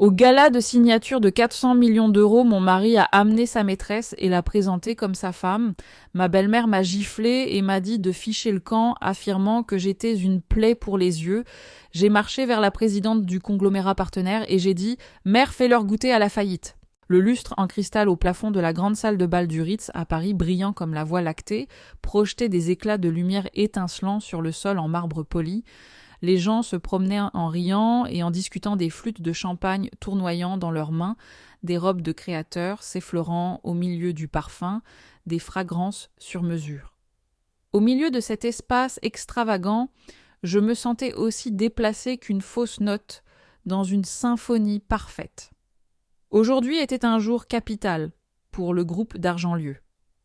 Au gala de signature de 400 millions d'euros, mon mari a amené sa maîtresse et l'a présentée comme sa femme. Ma belle-mère m'a giflé et m'a dit de ficher le camp, affirmant que j'étais une plaie pour les yeux. J'ai marché vers la présidente du conglomérat partenaire et j'ai dit « Mère, fais-leur goûter à la faillite ». Le lustre en cristal au plafond de la grande salle de bal du Ritz à Paris, brillant comme la Voie lactée, projetait des éclats de lumière étincelants sur le sol en marbre poli. Les gens se promenaient en riant et en discutant des flûtes de champagne tournoyant dans leurs mains, des robes de créateurs s'effleurant au milieu du parfum, des fragrances sur mesure. Au milieu de cet espace extravagant, je me sentais aussi déplacée qu'une fausse note dans une symphonie parfaite. Aujourd'hui était un jour capital pour le groupe d'Argentlieu.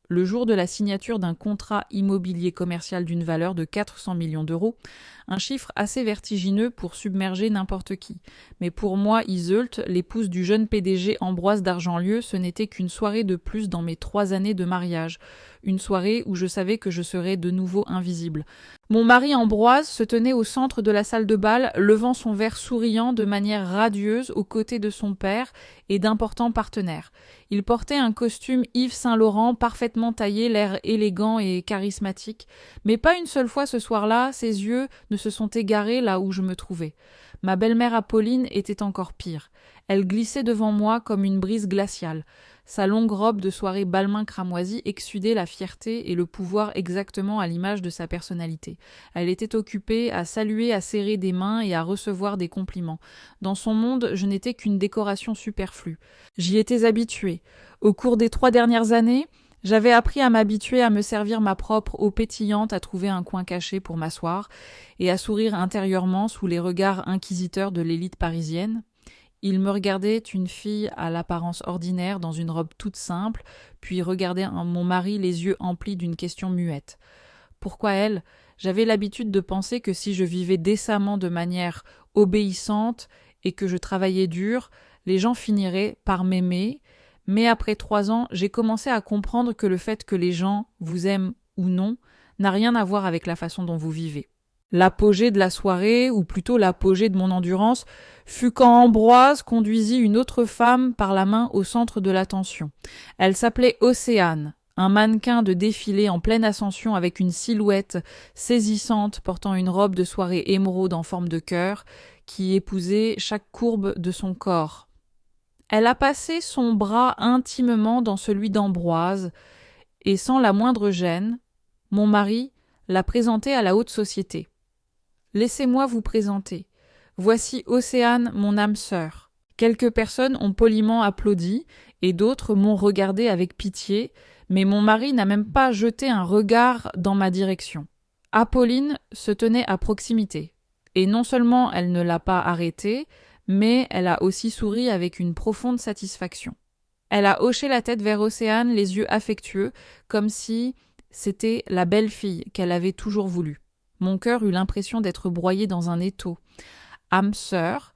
Le jour de la signature d'un contrat immobilier commercial d'une valeur de 400 millions d'euros, un chiffre assez vertigineux pour submerger n'importe qui. Mais pour moi, Iseult, l'épouse du jeune PDG Ambroise d'Argentlieu, ce n'était qu'une soirée de plus dans mes 3 années de mariage. Une soirée où je savais que je serais de nouveau invisible. Mon mari Ambroise se tenait au centre de la salle de bal, levant son verre souriant de manière radieuse aux côtés de son père et d'importants partenaires. Il portait un costume Yves Saint-Laurent parfaitement taillé, l'air élégant et charismatique. Mais pas une seule fois ce soir-là, ses yeux ne se sont égarés là où je me trouvais. Ma belle-mère Apolline était encore pire. Elle glissait devant moi comme une brise glaciale. Sa longue robe de soirée balmain cramoisie exsudait la fierté et le pouvoir exactement à l'image de sa personnalité. Elle était occupée à saluer, à serrer des mains et à recevoir des compliments. Dans son monde, je n'étais qu'une décoration superflue. J'y étais habituée. Au cours des 3 dernières années, j'avais appris à m'habituer à me servir ma propre eau pétillante, à trouver un coin caché pour m'asseoir et à sourire intérieurement sous les regards inquisiteurs de l'élite parisienne. Il me regardait une fille à l'apparence ordinaire dans une robe toute simple, puis regardait mon mari les yeux emplis d'une question muette. Pourquoi elle? J'avais l'habitude de penser que si je vivais décemment de manière obéissante et que je travaillais dur, les gens finiraient par m'aimer. Mais après 3 ans, j'ai commencé à comprendre que le fait que les gens vous aiment ou non n'a rien à voir avec la façon dont vous vivez. L'apogée de la soirée, ou plutôt l'apogée de mon endurance, fut quand Ambroise conduisit une autre femme par la main au centre de l'attention. Elle s'appelait Océane, un mannequin de défilé en pleine ascension avec une silhouette saisissante portant une robe de soirée émeraude en forme de cœur qui épousait chaque courbe de son corps. Elle a passé son bras intimement dans celui d'Ambroise et sans la moindre gêne, mon mari l'a présentée à la haute société. Laissez-moi vous présenter. Voici Océane, mon âme sœur. Quelques personnes ont poliment applaudi et d'autres m'ont regardé avec pitié, mais mon mari n'a même pas jeté un regard dans ma direction. Apolline se tenait à proximité, et non seulement elle ne l'a pas arrêté, mais elle a aussi souri avec une profonde satisfaction. Elle a hoché la tête vers Océane, les yeux affectueux, comme si c'était la belle fille qu'elle avait toujours voulu. Mon cœur eut l'impression d'être broyé dans un étau. Âme sœur,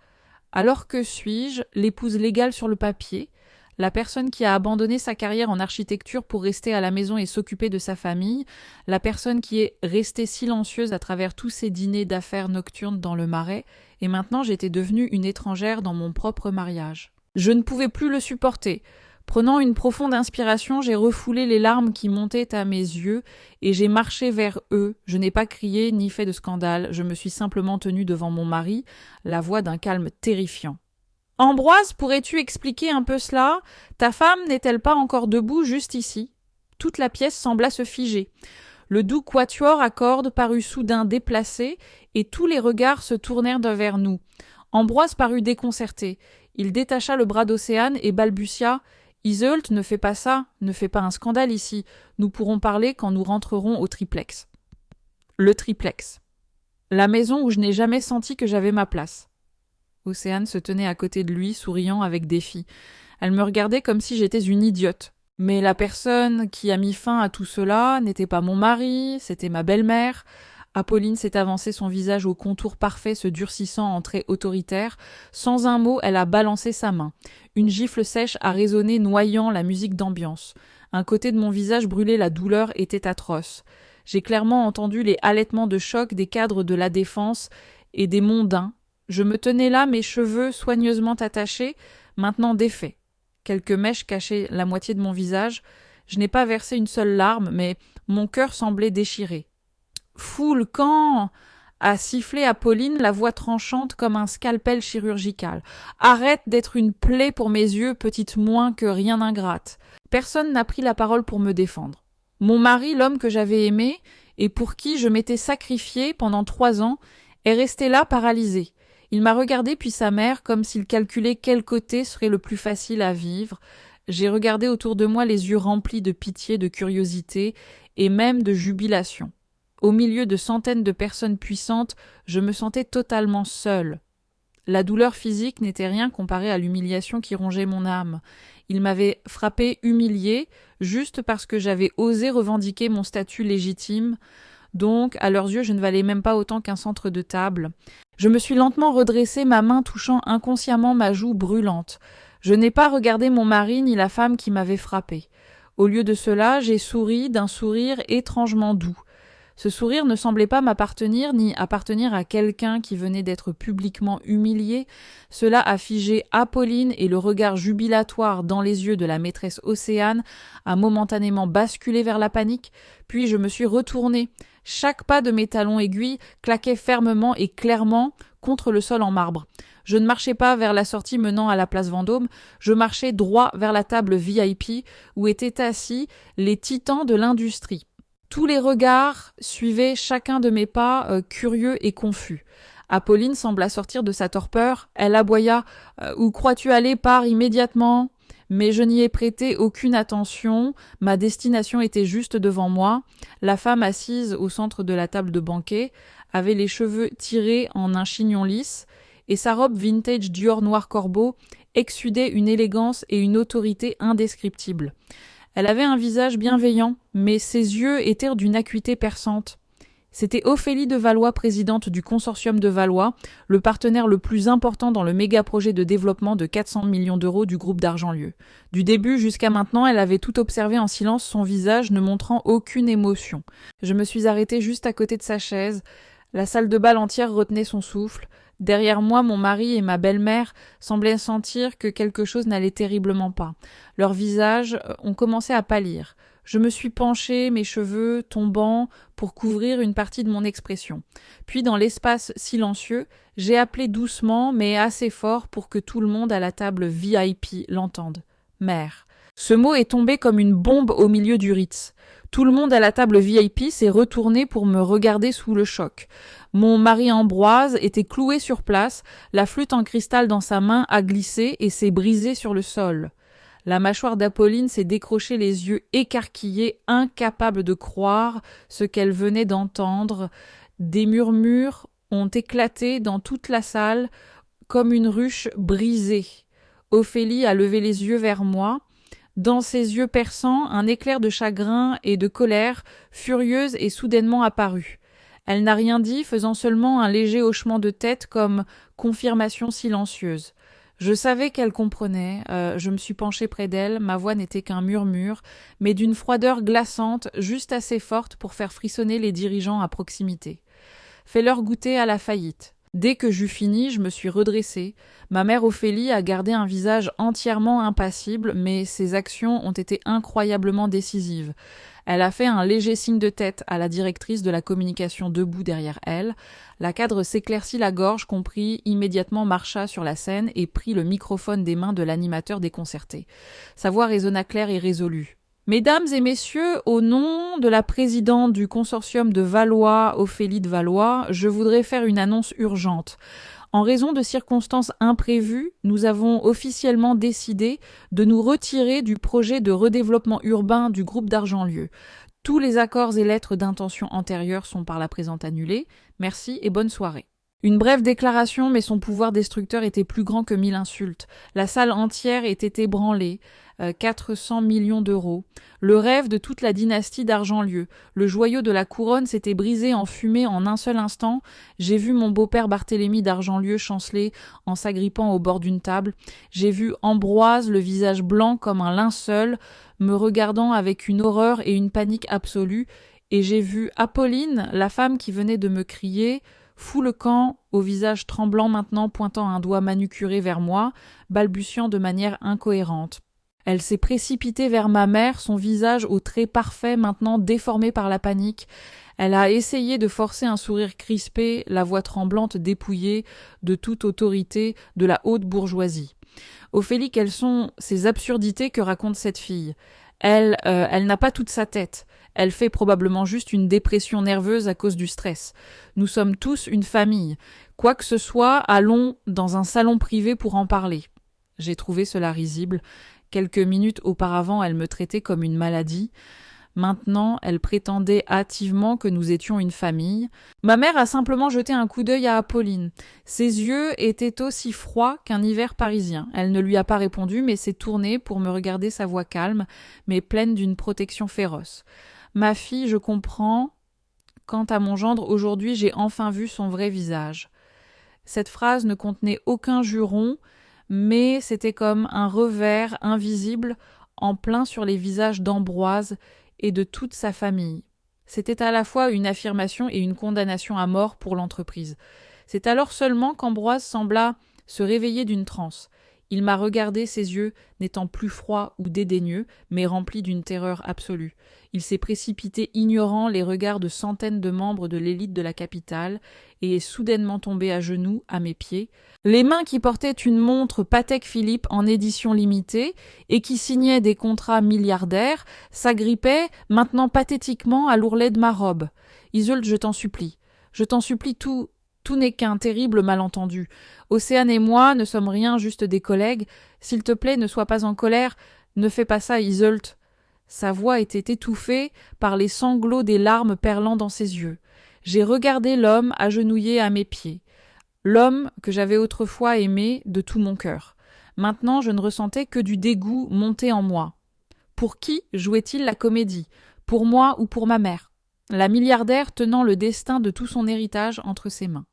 alors que suis-je, l'épouse légale sur le papier, la personne qui a abandonné sa carrière en architecture pour rester à la maison et s'occuper de sa famille, la personne qui est restée silencieuse à travers tous ces dîners d'affaires nocturnes dans le Marais, et maintenant j'étais devenue une étrangère dans mon propre mariage. Je ne pouvais plus le supporter. Prenant une profonde inspiration, j'ai refoulé les larmes qui montaient à mes yeux et j'ai marché vers eux. Je n'ai pas crié ni fait de scandale, je me suis simplement tenue devant mon mari, la voix d'un calme terrifiant. « Ambroise, pourrais-tu expliquer un peu cela? Ta femme n'est-elle pas encore debout juste ici ?» Toute la pièce sembla se figer. Le doux quatuor à cordes parut soudain déplacé et tous les regards se tournèrent vers nous. Ambroise parut déconcerté. Il détacha le bras d'Océane et balbutia « Iseult, ne fais pas ça, ne fais pas un scandale ici. Nous pourrons parler quand nous rentrerons au triplex. » Le triplex. La maison où je n'ai jamais senti que j'avais ma place. Océane se tenait à côté de lui, souriant avec défi. Elle me regardait comme si j'étais une idiote. Mais la personne qui a mis fin à tout cela n'était pas mon mari, c'était ma belle-mère. Apolline s'est avancé son visage au contour parfait se durcissant en traits autoritaires. Sans un mot, elle a balancé sa main. Une gifle sèche a résonné noyant la musique d'ambiance. Un côté de mon visage brûlé, la douleur était atroce. J'ai clairement entendu les halètements de choc des cadres de la défense et des mondains. Je me tenais là, mes cheveux soigneusement attachés, maintenant défaits. Quelques mèches cachaient la moitié de mon visage. Je n'ai pas versé une seule larme, mais mon cœur semblait déchiré. Fous le camp! A sifflé Apolline, la voix tranchante comme un scalpel chirurgical. Arrête d'être une plaie pour mes yeux, petite moins que rien ingrate. Personne n'a pris la parole pour me défendre. Mon mari, l'homme que j'avais aimé, et pour qui je m'étais sacrifiée pendant 3 ans, est resté là paralysé. Il m'a regardé puis sa mère, comme s'il calculait quel côté serait le plus facile à vivre. J'ai regardé autour de moi les yeux remplis de pitié, de curiosité et même de jubilation. Au milieu de centaines de personnes puissantes, je me sentais totalement seule. La douleur physique n'était rien comparée à l'humiliation qui rongeait mon âme. Il m'avait frappée humiliée, juste parce que j'avais osé revendiquer mon statut légitime. Donc, à leurs yeux, je ne valais même pas autant qu'un centre de table. Je me suis lentement redressée, ma main touchant inconsciemment ma joue brûlante. Je n'ai pas regardé mon mari ni la femme qui m'avait frappée. Au lieu de cela, j'ai souri d'un sourire étrangement doux. Ce sourire ne semblait pas m'appartenir ni appartenir à quelqu'un qui venait d'être publiquement humilié. Cela a figé Apolline et le regard jubilatoire dans les yeux de la maîtresse Océane a momentanément basculé vers la panique, puis je me suis retournée. Chaque pas de mes talons aiguilles claquait fermement et clairement contre le sol en marbre. Je ne marchais pas vers la sortie menant à la place Vendôme, je marchais droit vers la table VIP où étaient assis les titans de l'industrie. Tous les regards suivaient chacun de mes pas, curieux et confus. Apolline sembla sortir de sa torpeur. Elle aboya « Où crois-tu aller? Pars immédiatement !» Mais je n'y ai prêté aucune attention. Ma destination était juste devant moi. La femme assise au centre de la table de banquet avait les cheveux tirés en un chignon lisse et sa robe vintage Dior noir corbeau exsudait une élégance et une autorité indescriptibles. Elle avait un visage bienveillant, mais ses yeux étaient d'une acuité perçante. C'était Ophélie de Valois, présidente du consortium de Valois, le partenaire le plus important dans le méga-projet de développement de 400 millions d'euros du groupe d'Argentlieu. Du début jusqu'à maintenant, elle avait tout observé en silence, son visage ne montrant aucune émotion. Je me suis arrêtée juste à côté de sa chaise. La salle de bal entière retenait son souffle. Derrière moi, mon mari et ma belle-mère semblaient sentir que quelque chose n'allait terriblement pas. Leurs visages ont commencé à pâlir. Je me suis penchée, mes cheveux tombant, pour couvrir une partie de mon expression. Puis, dans l'espace silencieux, j'ai appelé doucement, mais assez fort pour que tout le monde à la table VIP l'entende. « Mère ». Ce mot est tombé comme une bombe au milieu du Ritz. Tout le monde à la table VIP s'est retourné pour me regarder sous le choc. Mon mari Ambroise était cloué sur place, la flûte en cristal dans sa main a glissé et s'est brisée sur le sol. La mâchoire d'Apolline s'est décrochée, les yeux écarquillés, incapable de croire ce qu'elle venait d'entendre. Des murmures ont éclaté dans toute la salle comme une ruche brisée. Ophélie a levé les yeux vers moi. Dans ses yeux perçants, un éclair de chagrin et de colère furieuse est soudainement apparu. Elle n'a rien dit, faisant seulement un léger hochement de tête comme confirmation silencieuse. Je savais qu'elle comprenait, je me suis penchée près d'elle, ma voix n'était qu'un murmure, mais d'une froideur glaçante, juste assez forte pour faire frissonner les dirigeants à proximité. Fais-leur goûter à la faillite. Dès que j'eus fini, je me suis redressée. Ma mère Ophélie a gardé un visage entièrement impassible, mais ses actions ont été incroyablement décisives. Elle a fait un léger signe de tête à la directrice de la communication debout derrière elle. La cadre s'éclaircit la gorge, comprit, immédiatement marcha sur la scène et prit le microphone des mains de l'animateur déconcerté. Sa voix résonna claire et résolue. Mesdames et messieurs, au nom de la présidente du consortium de Valois, Ophélie de Valois, je voudrais faire une annonce urgente. En raison de circonstances imprévues, nous avons officiellement décidé de nous retirer du projet de redéveloppement urbain du groupe d'Argentlieu. Tous les accords et lettres d'intention antérieures sont par la présente annulés. Merci et bonne soirée. Une brève déclaration, mais son pouvoir destructeur était plus grand que 1000 insultes. La salle entière était ébranlée. 400 millions d'euros. Le rêve de toute la dynastie d'Argentlieu. Le joyau de la couronne s'était brisé en fumée en un seul instant. J'ai vu mon beau-père Barthélemy d'Argentlieu chanceler en s'agrippant au bord d'une table. J'ai vu Ambroise, le visage blanc comme un linceul, me regardant avec une horreur et une panique absolue. Et j'ai vu Apolline, la femme qui venait de me crier fout le camp, au visage tremblant maintenant, pointant un doigt manucuré vers moi, balbutiant de manière incohérente. Elle s'est précipitée vers ma mère, son visage aux traits parfaits maintenant déformé par la panique. Elle a essayé de forcer un sourire crispé, la voix tremblante dépouillée de toute autorité de la haute bourgeoisie. Ophélie, quelles sont ces absurdités que raconte cette fille ? Elle n'a pas toute sa tête. Elle fait probablement juste une dépression nerveuse à cause du stress. Nous sommes tous une famille. Quoi que ce soit, allons dans un salon privé pour en parler. J'ai trouvé cela risible. Quelques minutes auparavant, elle me traitait comme une maladie. Maintenant, elle prétendait hâtivement que nous étions une famille. Ma mère a simplement jeté un coup d'œil à Apolline. Ses yeux étaient aussi froids qu'un hiver parisien. Elle ne lui a pas répondu, mais s'est tournée pour me regarder, sa voix calme, mais pleine d'une protection féroce. Ma fille, je comprends. Quant à mon gendre, aujourd'hui, j'ai enfin vu son vrai visage. Cette phrase ne contenait aucun juron, mais c'était comme un revers invisible en plein sur les visages d'Ambroise et de toute sa famille. C'était à la fois une affirmation et une condamnation à mort pour l'entreprise. C'est alors seulement qu'Ambroise sembla se réveiller d'une transe. Il m'a regardé, ses yeux n'étant plus froids ou dédaigneux, mais remplis d'une terreur absolue. Il s'est précipité, ignorant les regards de centaines de membres de l'élite de la capitale, et est soudainement tombé à genoux, à mes pieds. Les mains qui portaient une montre Patek Philippe en édition limitée, et qui signaient des contrats milliardaires, s'agrippaient maintenant pathétiquement à l'ourlet de ma robe. Isolde, je t'en supplie, tout n'est qu'un terrible malentendu. Océane et moi ne sommes rien, juste des collègues. S'il te plaît, ne sois pas en colère. Ne fais pas ça, Isolde. Sa voix était étouffée par les sanglots des larmes perlant dans ses yeux. J'ai regardé l'homme agenouillé à mes pieds. L'homme que j'avais autrefois aimé de tout mon cœur. Maintenant, je ne ressentais que du dégoût monter en moi. Pour qui jouait-il la comédie ? Pour moi ou pour ma mère ? La milliardaire tenant le destin de tout son héritage entre ses mains.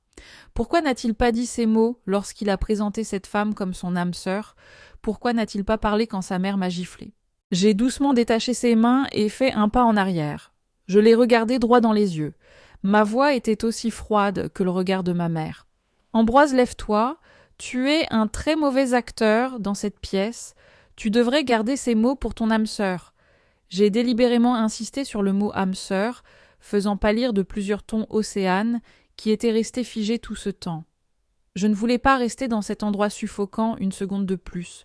Pourquoi n'a-t-il pas dit ces mots lorsqu'il a présenté cette femme comme son âme sœur ? Pourquoi n'a-t-il pas parlé quand sa mère m'a giflé ? J'ai doucement détaché ses mains et fait un pas en arrière. Je l'ai regardé droit dans les yeux. Ma voix était aussi froide que le regard de ma mère. Ambroise, lève-toi. Tu es un très mauvais acteur dans cette pièce. Tu devrais garder ces mots pour ton âme sœur. J'ai délibérément insisté sur le mot âme sœur, faisant pâlir de plusieurs tons Océane, qui était resté figé tout ce temps. Je ne voulais pas rester dans cet endroit suffocant une seconde de plus.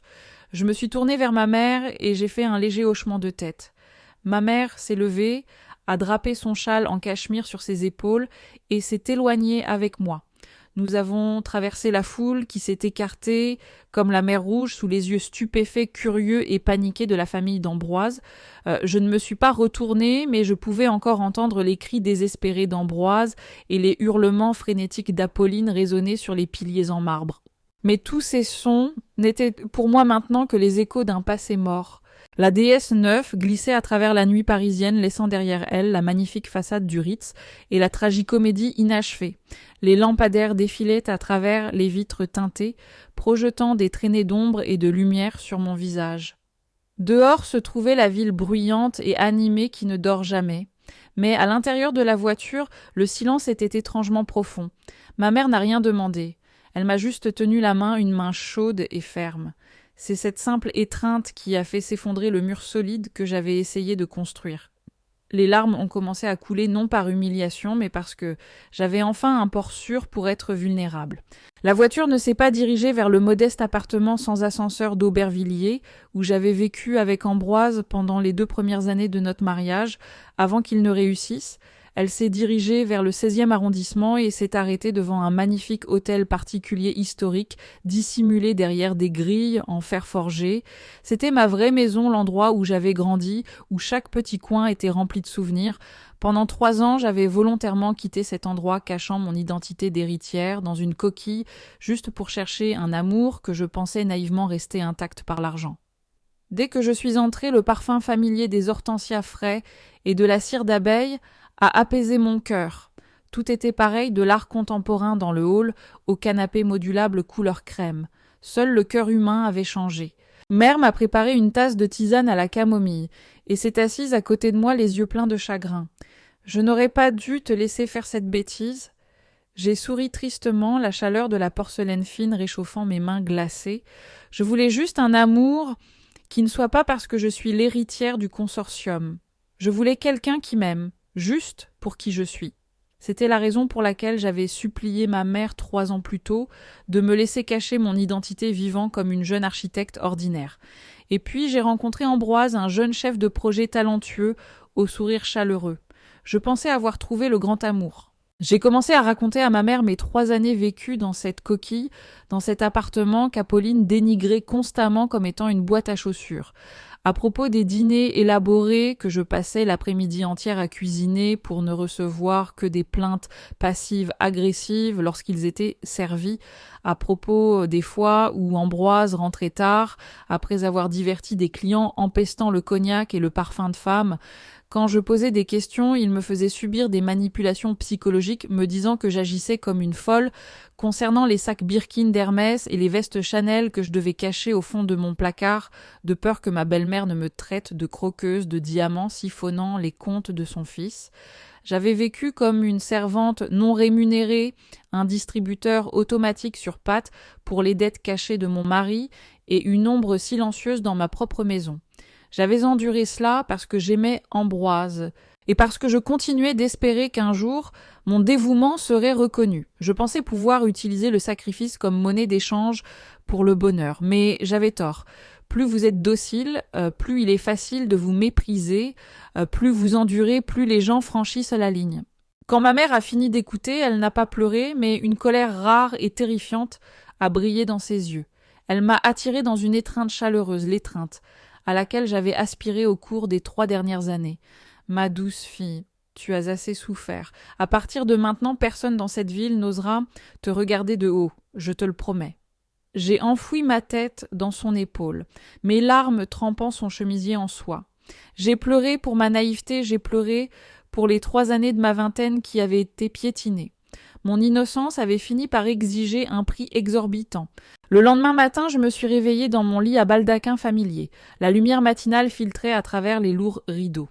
Je me suis tournée vers ma mère et j'ai fait un léger hochement de tête. Ma mère s'est levée, a drapé son châle en cachemire sur ses épaules et s'est éloignée avec moi. Nous avons traversé la foule qui s'est écartée, comme la mer Rouge, sous les yeux stupéfaits, curieux et paniqués de la famille d'Ambroise. Je ne me suis pas retournée, mais je pouvais encore entendre les cris désespérés d'Ambroise et les hurlements frénétiques d'Apolline résonner sur les piliers en marbre. Mais tous ces sons n'étaient pour moi maintenant que les échos d'un passé mort. La déesse Neuf glissait à travers la nuit parisienne, laissant derrière elle la magnifique façade du Ritz et la tragicomédie inachevée. Les lampadaires défilaient à travers les vitres teintées, projetant des traînées d'ombre et de lumière sur mon visage. Dehors se trouvait la ville bruyante et animée qui ne dort jamais. Mais à l'intérieur de la voiture, le silence était étrangement profond. Ma mère n'a rien demandé. Elle m'a juste tenu la main, une main chaude et ferme. C'est cette simple étreinte qui a fait s'effondrer le mur solide que j'avais essayé de construire. Les larmes ont commencé à couler non par humiliation, mais parce que j'avais enfin un port sûr pour être vulnérable. La voiture ne s'est pas dirigée vers le modeste appartement sans ascenseur d'Aubervilliers, où j'avais vécu avec Ambroise pendant les 2 premières années de notre mariage, avant qu'il ne réussisse. Elle s'est dirigée vers le 16e arrondissement et s'est arrêtée devant un magnifique hôtel particulier historique, dissimulé derrière des grilles en fer forgé. C'était ma vraie maison, l'endroit où j'avais grandi, où chaque petit coin était rempli de souvenirs. Pendant 3 ans, j'avais volontairement quitté cet endroit cachant mon identité d'héritière dans une coquille, juste pour chercher un amour que je pensais naïvement rester intact par l'argent. Dès que je suis entrée, le parfum familier des hortensias frais et de la cire d'abeille a apaisé mon cœur. Tout était pareil de l'art contemporain dans le hall au canapé modulable couleur crème. Seul le cœur humain avait changé. Mère m'a préparé une tasse de tisane à la camomille et s'est assise à côté de moi les yeux pleins de chagrin. Je n'aurais pas dû te laisser faire cette bêtise. J'ai souri tristement, la chaleur de la porcelaine fine réchauffant mes mains glacées. Je voulais juste un amour qui ne soit pas parce que je suis l'héritière du consortium. Je voulais quelqu'un qui m'aime, juste pour qui je suis. C'était la raison pour laquelle j'avais supplié ma mère 3 ans plus tôt de me laisser cacher mon identité vivant comme une jeune architecte ordinaire. Et puis j'ai rencontré Ambroise, un jeune chef de projet talentueux, au sourire chaleureux. Je pensais avoir trouvé le grand amour. J'ai commencé à raconter à ma mère mes 3 années vécues dans cette coquille, dans cet appartement qu'Apolline dénigrait constamment comme étant une boîte à chaussures. À propos des dîners élaborés que je passais l'après-midi entière à cuisiner pour ne recevoir que des plaintes passives agressives lorsqu'ils étaient servis, à propos des fois où Ambroise rentrait tard, après avoir diverti des clients empestant le cognac et le parfum de femme. Quand je posais des questions, il me faisait subir des manipulations psychologiques, me disant que j'agissais comme une folle concernant les sacs Birkin d'Hermès et les vestes Chanel que je devais cacher au fond de mon placard, de peur que ma belle-mère ne me traite de croqueuse de diamants siphonnant les comptes de son fils. J'avais vécu comme une servante non rémunérée, un distributeur automatique sur pattes pour les dettes cachées de mon mari et une ombre silencieuse dans ma propre maison. J'avais enduré cela parce que j'aimais Ambroise et parce que je continuais d'espérer qu'un jour, mon dévouement serait reconnu. Je pensais pouvoir utiliser le sacrifice comme monnaie d'échange pour le bonheur, mais j'avais tort. Plus vous êtes docile, plus il est facile de vous mépriser, plus vous endurez, plus les gens franchissent la ligne. Quand ma mère a fini d'écouter, elle n'a pas pleuré, mais une colère rare et terrifiante a brillé dans ses yeux. Elle m'a attirée dans une étreinte chaleureuse, l'étreinte à laquelle j'avais aspiré au cours des 3 dernières années. Ma douce fille, tu as assez souffert. À partir de maintenant, personne dans cette ville n'osera te regarder de haut, je te le promets. J'ai enfoui ma tête dans son épaule, mes larmes trempant son chemisier en soie. J'ai pleuré pour ma naïveté, j'ai pleuré pour les 3 années de ma vingtaine qui avaient été piétinées. Mon innocence avait fini par exiger un prix exorbitant. Le lendemain matin, je me suis réveillée dans mon lit à baldaquin familier. La lumière matinale filtrait à travers les lourds rideaux.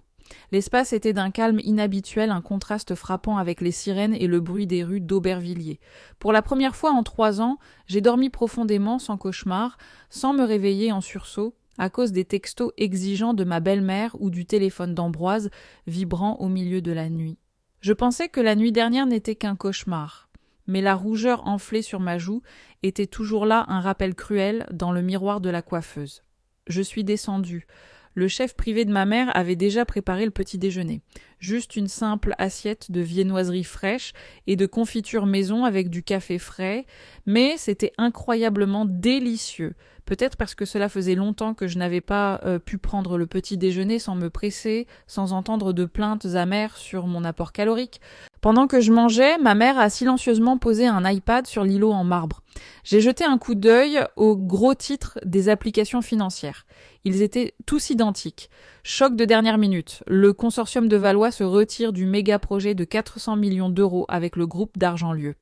L'espace était d'un calme inhabituel, un contraste frappant avec les sirènes et le bruit des rues d'Aubervilliers. Pour la première fois en 3 ans, j'ai dormi profondément, sans cauchemar, sans me réveiller en sursaut, à cause des textos exigeants de ma belle-mère ou du téléphone d'Ambroise vibrant au milieu de la nuit. Je pensais que la nuit dernière n'était qu'un cauchemar, mais la rougeur enflée sur ma joue était toujours là, un rappel cruel dans le miroir de la coiffeuse. Je suis descendue. Le chef privé de ma mère avait déjà préparé le petit déjeuner. Juste une simple assiette de viennoiserie fraîche et de confiture maison avec du café frais, mais c'était incroyablement délicieux. Peut-être parce que cela faisait longtemps que je n'avais pas pu prendre le petit déjeuner sans me presser, sans entendre de plaintes amères sur mon apport calorique. Pendant que je mangeais, ma mère a silencieusement posé un iPad sur l'îlot en marbre. J'ai jeté un coup d'œil aux gros titres des applications financières. Ils étaient tous identiques. Choc de dernière minute. Le consortium de Valois se retire du méga projet de 400 millions d'euros avec le groupe d'Argentlieu.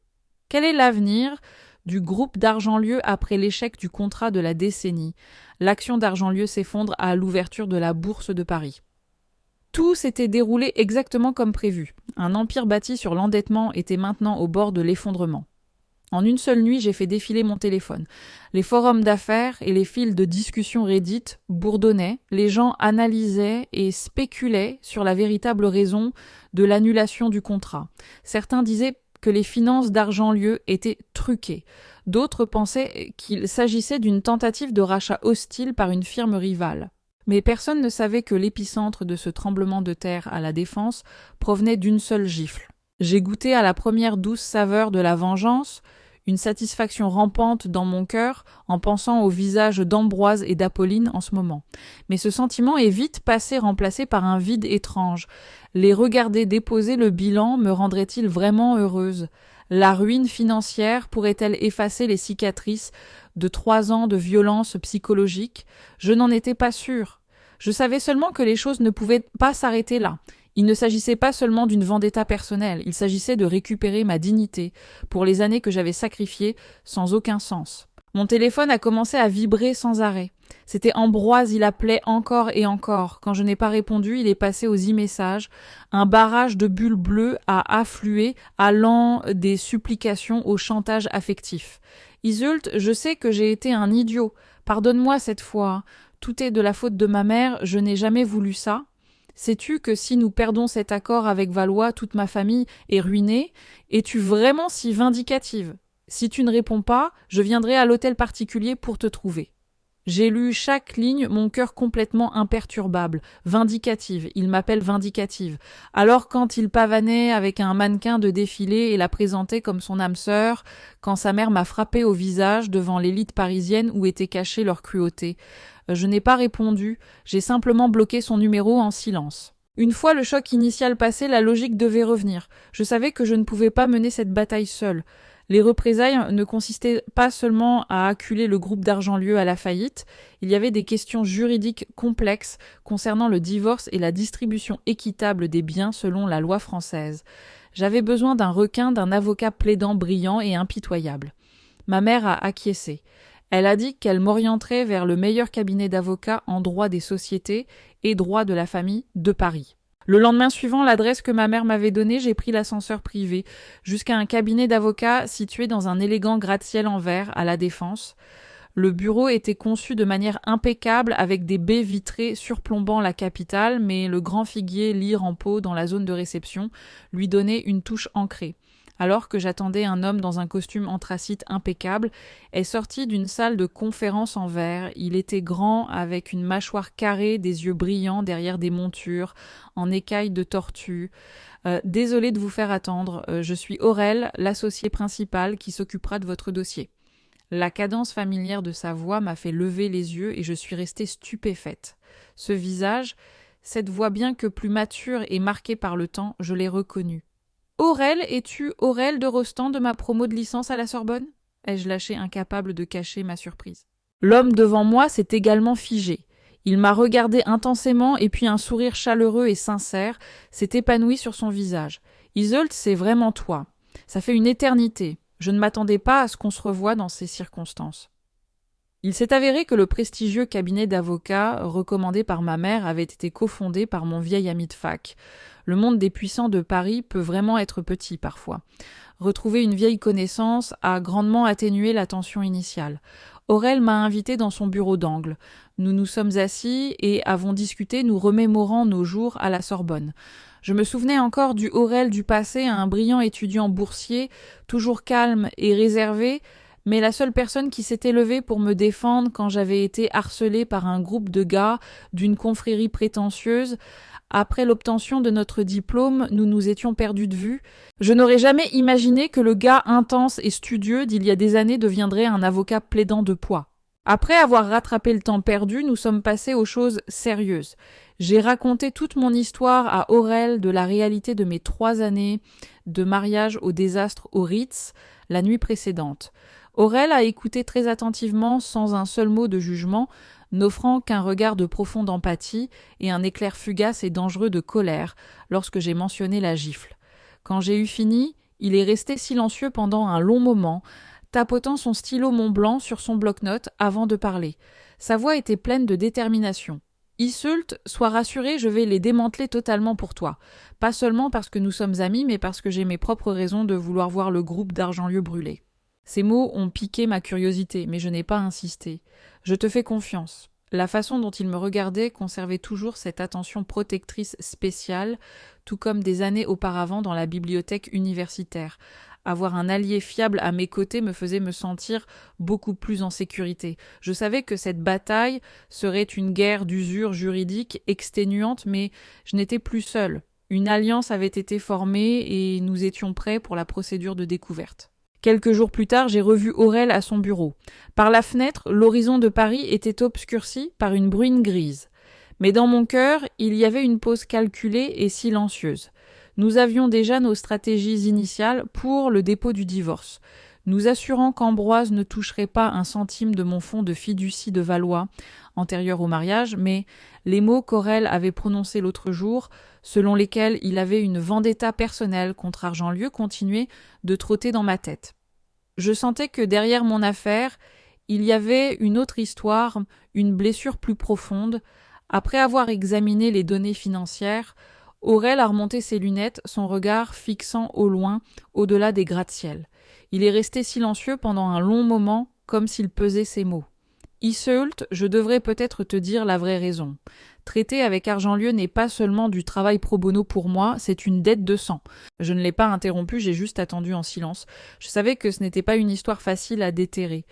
Quel est l'avenir du groupe d'Argentlieu après l'échec du contrat de la décennie? L'action d'Argentlieu s'effondre à l'ouverture de la bourse de Paris. Tout s'était déroulé exactement comme prévu. Un empire bâti sur l'endettement était maintenant au bord de l'effondrement. En une seule nuit, j'ai fait défiler mon téléphone. Les forums d'affaires et les fils de discussion Reddit bourdonnaient, les gens analysaient et spéculaient sur la véritable raison de l'annulation du contrat. Certains disaient que les finances d'Argentlieu étaient truquées. D'autres pensaient qu'il s'agissait d'une tentative de rachat hostile par une firme rivale. Mais personne ne savait que l'épicentre de ce tremblement de terre à la Défense provenait d'une seule gifle. J'ai goûté à la première douce saveur de la vengeance, une satisfaction rampante dans mon cœur en pensant au visage d'Ambroise et d'Apolline en ce moment. Mais ce sentiment est vite passé remplacé par un vide étrange. Les regarder déposer le bilan me rendrait-il vraiment heureuse? La ruine financière pourrait-elle effacer les cicatrices de 3 ans de violence psychologique? Je n'en étais pas sûre. Je savais seulement que les choses ne pouvaient pas s'arrêter là. Il ne s'agissait pas seulement d'une vendetta personnelle, il s'agissait de récupérer ma dignité pour les années que j'avais sacrifiées sans aucun sens. Mon téléphone a commencé à vibrer sans arrêt. C'était Ambroise, il appelait encore et encore. Quand je n'ai pas répondu, il est passé aux e-messages. Un barrage de bulles bleues a afflué, allant des supplications au chantage affectif. Iseult, je sais que j'ai été un idiot. Pardonne-moi cette fois. Tout est de la faute de ma mère, je n'ai jamais voulu ça. Sais-tu que si nous perdons cet accord avec Valois, toute ma famille est ruinée? Es-tu vraiment si vindicative? Si tu ne réponds pas, je viendrai à l'hôtel particulier pour te trouver. J'ai lu chaque ligne, mon cœur complètement imperturbable. Vindicative, il m'appelle Vindicative. Alors quand il pavanait avec un mannequin de défilé et la présentait comme son âme sœur, quand sa mère m'a frappé au visage devant l'élite parisienne où était cachée leur cruauté. Je n'ai pas répondu, j'ai simplement bloqué son numéro en silence. Une fois le choc initial passé, la logique devait revenir. Je savais que je ne pouvais pas mener cette bataille seule. Les représailles ne consistaient pas seulement à acculer le groupe d'Argentlieu à la faillite, il y avait des questions juridiques complexes concernant le divorce et la distribution équitable des biens selon la loi française. J'avais besoin d'un requin, d'un avocat plaidant brillant et impitoyable. Ma mère a acquiescé. Elle a dit qu'elle m'orienterait vers le meilleur cabinet d'avocats en droit des sociétés et droit de la famille de Paris. Le lendemain suivant, l'adresse que ma mère m'avait donnée, j'ai pris l'ascenseur privé jusqu'à un cabinet d'avocats situé dans un élégant gratte-ciel en verre à La Défense. Le bureau était conçu de manière impeccable avec des baies vitrées surplombant la capitale, mais le grand figuier lyre en pot dans la zone de réception lui donnait une touche ancrée. Alors que j'attendais un homme dans un costume anthracite impeccable, est sorti d'une salle de conférence en verre. Il était grand, avec une mâchoire carrée, des yeux brillants derrière des montures, en écailles de tortue. Désolé de vous faire attendre, je suis Aurel, l'associé principal qui s'occupera de votre dossier. La cadence familière de sa voix m'a fait lever les yeux et je suis restée stupéfaite. Ce visage, cette voix bien que plus mature et marquée par le temps, je l'ai reconnue. Aurel, es-tu Aurel de Rostand de ma promo de licence à la Sorbonne? Ai-je lâché, incapable de cacher ma surprise. L'homme devant moi s'est également figé. Il m'a regardé intensément et puis un sourire chaleureux et sincère s'est épanoui sur son visage. Iseult, c'est vraiment toi. Ça fait une éternité. Je ne m'attendais pas à ce qu'on se revoie dans ces circonstances. Il s'est avéré que le prestigieux cabinet d'avocats recommandé par ma mère avait été cofondé par mon vieil ami de fac. Le monde des puissants de Paris peut vraiment être petit parfois. Retrouver une vieille connaissance a grandement atténué la tension initiale. Aurel m'a invité dans son bureau d'angle. Nous nous sommes assis et avons discuté, nous remémorant nos jours à la Sorbonne. Je me souvenais encore du Aurel du passé, un brillant étudiant boursier, toujours calme et réservé, mais la seule personne qui s'était levée pour me défendre quand j'avais été harcelée par un groupe de gars d'une confrérie prétentieuse. Après l'obtention de notre diplôme, nous nous étions perdus de vue. Je n'aurais jamais imaginé que le gars intense et studieux d'il y a des années deviendrait un avocat plaidant de poids. Après avoir rattrapé le temps perdu, nous sommes passés aux choses sérieuses. J'ai raconté toute mon histoire à Aurel de la réalité de mes 3 années de mariage au désastre au Ritz, la nuit précédente. Aurel a écouté très attentivement, sans un seul mot de jugement, n'offrant qu'un regard de profonde empathie et un éclair fugace et dangereux de colère lorsque j'ai mentionné la gifle. Quand j'ai eu fini, il est resté silencieux pendant un long moment, tapotant son stylo Mont-Blanc sur son bloc-notes avant de parler. Sa voix était pleine de détermination. « Iseult, sois rassuré, je vais les démanteler totalement pour toi. Pas seulement parce que nous sommes amis, mais parce que j'ai mes propres raisons de vouloir voir le groupe d'Argentlieu brûler. » Ces mots ont piqué ma curiosité, mais je n'ai pas insisté. Je te fais confiance. La façon dont il me regardait conservait toujours cette attention protectrice spéciale, tout comme des années auparavant dans la bibliothèque universitaire. Avoir un allié fiable à mes côtés me faisait me sentir beaucoup plus en sécurité. Je savais que cette bataille serait une guerre d'usure juridique exténuante, mais je n'étais plus seule. Une alliance avait été formée et nous étions prêts pour la procédure de découverte. Quelques jours plus tard, j'ai revu Aurel à son bureau. Par la fenêtre, l'horizon de Paris était obscurci par une bruine grise. Mais dans mon cœur, il y avait une pause calculée et silencieuse. Nous avions déjà nos stratégies initiales pour le dépôt du divorce. Nous assurant qu'Ambroise ne toucherait pas un centime de mon fonds de fiducie de Valois, antérieur au mariage, mais les mots qu'Aurel avait prononcés l'autre jour, selon lesquels il avait une vendetta personnelle contre Argentlieu, continuaient de trotter dans ma tête. Je sentais que derrière mon affaire, il y avait une autre histoire, une blessure plus profonde. Après avoir examiné les données financières, Aurel a remonté ses lunettes, son regard fixant au loin, au-delà des gratte-ciel. Il est resté silencieux pendant un long moment, comme s'il pesait ses mots. Iseult, je devrais peut-être te dire la vraie raison. Traiter avec Argentlieu n'est pas seulement du travail pro bono pour moi, c'est une dette de sang. Je ne l'ai pas interrompu, j'ai juste attendu en silence. Je savais que ce n'était pas une histoire facile à déterrer.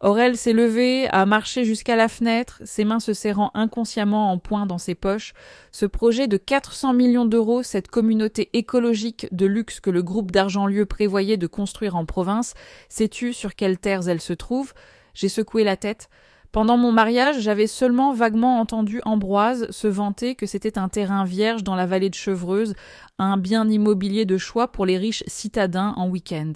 Aurel s'est levé, a marché jusqu'à la fenêtre, ses mains se serrant inconsciemment en poing dans ses poches. Ce projet de 400 millions d'euros, cette communauté écologique de luxe que le groupe d'Argentlieu prévoyait de construire en province, sais-tu sur quelles terres elle se trouve? J'ai secoué la tête. Pendant mon mariage, j'avais seulement vaguement entendu Ambroise se vanter que c'était un terrain vierge dans la vallée de Chevreuse, un bien immobilier de choix pour les riches citadins en week-end.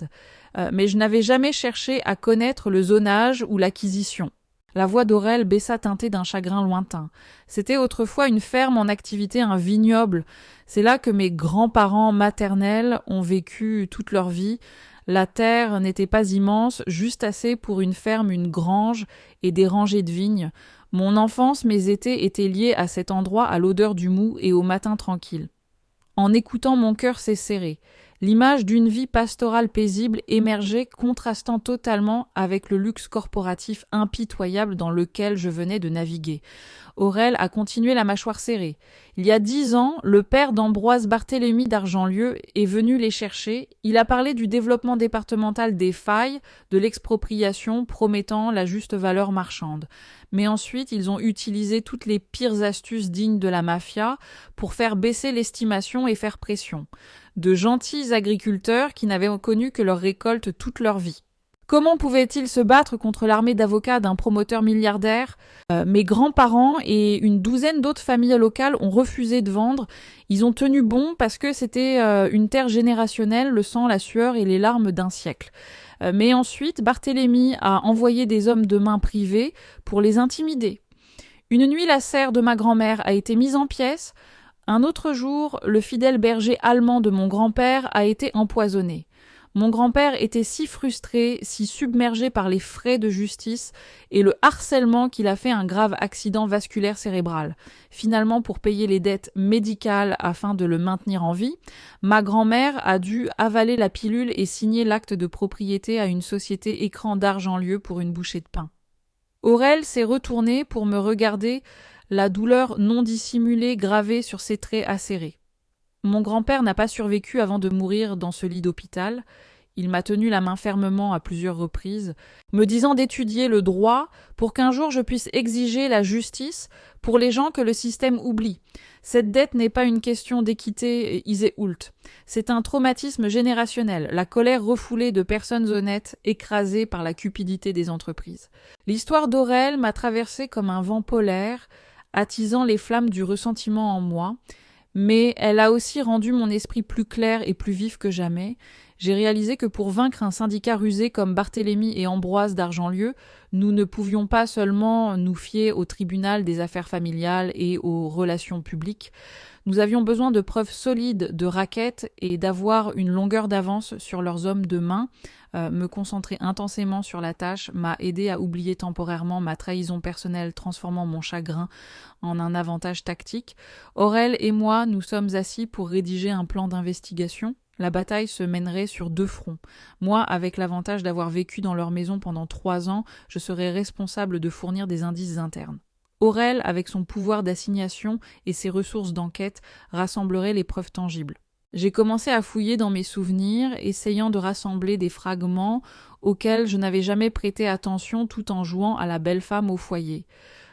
Mais je n'avais jamais cherché à connaître le zonage ou l'acquisition. La voix d'Aurel baissa teintée d'un chagrin lointain. C'était autrefois une ferme en activité, un vignoble. C'est là que mes grands-parents maternels ont vécu toute leur vie. La terre n'était pas immense, juste assez pour une ferme, une grange et des rangées de vignes. Mon enfance, mes étés étaient liés à cet endroit, à l'odeur du mou et au matin tranquille. En écoutant, mon cœur s'est serré. L'image d'une vie pastorale paisible émergeait, contrastant totalement avec le luxe corporatif impitoyable dans lequel je venais de naviguer. Aurel a continué la mâchoire serrée. Il y a 10 ans, le père d'Ambroise Barthélemy d'Argentlieu est venu les chercher. Il a parlé du développement départemental des failles, de l'expropriation promettant la juste valeur marchande. Mais ensuite, ils ont utilisé toutes les pires astuces dignes de la mafia pour faire baisser l'estimation et faire pression. De gentils agriculteurs qui n'avaient connu que leur récolte toute leur vie. Comment pouvaient-ils se battre contre l'armée d'avocats d'un promoteur milliardaire? Mes grands-parents et une douzaine d'autres familles locales ont refusé de vendre. Ils ont tenu bon parce que c'était une terre générationnelle, le sang, la sueur et les larmes d'un siècle. Mais ensuite, Barthélemy a envoyé des hommes de main privés pour les intimider. Une nuit, la serre de ma grand-mère a été mise en pièces. Un autre jour, le fidèle berger allemand de mon grand-père a été empoisonné. Mon grand-père était si frustré, si submergé par les frais de justice et le harcèlement qu'il a fait un grave accident vasculaire cérébral. Finalement, pour payer les dettes médicales afin de le maintenir en vie, ma grand-mère a dû avaler la pilule et signer l'acte de propriété à une société écran d'Argentlieu pour une bouchée de pain. Aurel s'est retourné pour me regarder, la douleur non dissimulée gravée sur ses traits acérés. Mon grand-père n'a pas survécu avant de mourir dans ce lit d'hôpital. Il m'a tenu la main fermement à plusieurs reprises, me disant d'étudier le droit pour qu'un jour je puisse exiger la justice pour les gens que le système oublie. Cette dette n'est pas une question d'équité iséoult. C'est un traumatisme générationnel, la colère refoulée de personnes honnêtes écrasées par la cupidité des entreprises. L'histoire d'Aurel m'a traversée comme un vent polaire, attisant les flammes du ressentiment en moi, mais elle a aussi rendu mon esprit plus clair et plus vif que jamais. J'ai réalisé que pour vaincre un syndicat rusé comme Barthélemy et Ambroise d'Argentlieu, nous ne pouvions pas seulement nous fier au tribunal des affaires familiales et aux relations publiques. Nous avions besoin de preuves solides de raquettes et d'avoir une longueur d'avance sur leurs hommes de main. Me concentrer intensément sur la tâche m'a aidé à oublier temporairement ma trahison personnelle, transformant mon chagrin en un avantage tactique. Aurel et moi nous sommes assis pour rédiger un plan d'investigation. La bataille se mènerait sur 2 fronts. Moi, avec l'avantage d'avoir vécu dans leur maison pendant 3 ans, je serais responsable de fournir des indices internes. Aurel, avec son pouvoir d'assignation et ses ressources d'enquête, rassemblerait les preuves tangibles. J'ai commencé à fouiller dans mes souvenirs, essayant de rassembler des fragments auxquels je n'avais jamais prêté attention tout en jouant à la belle femme au foyer.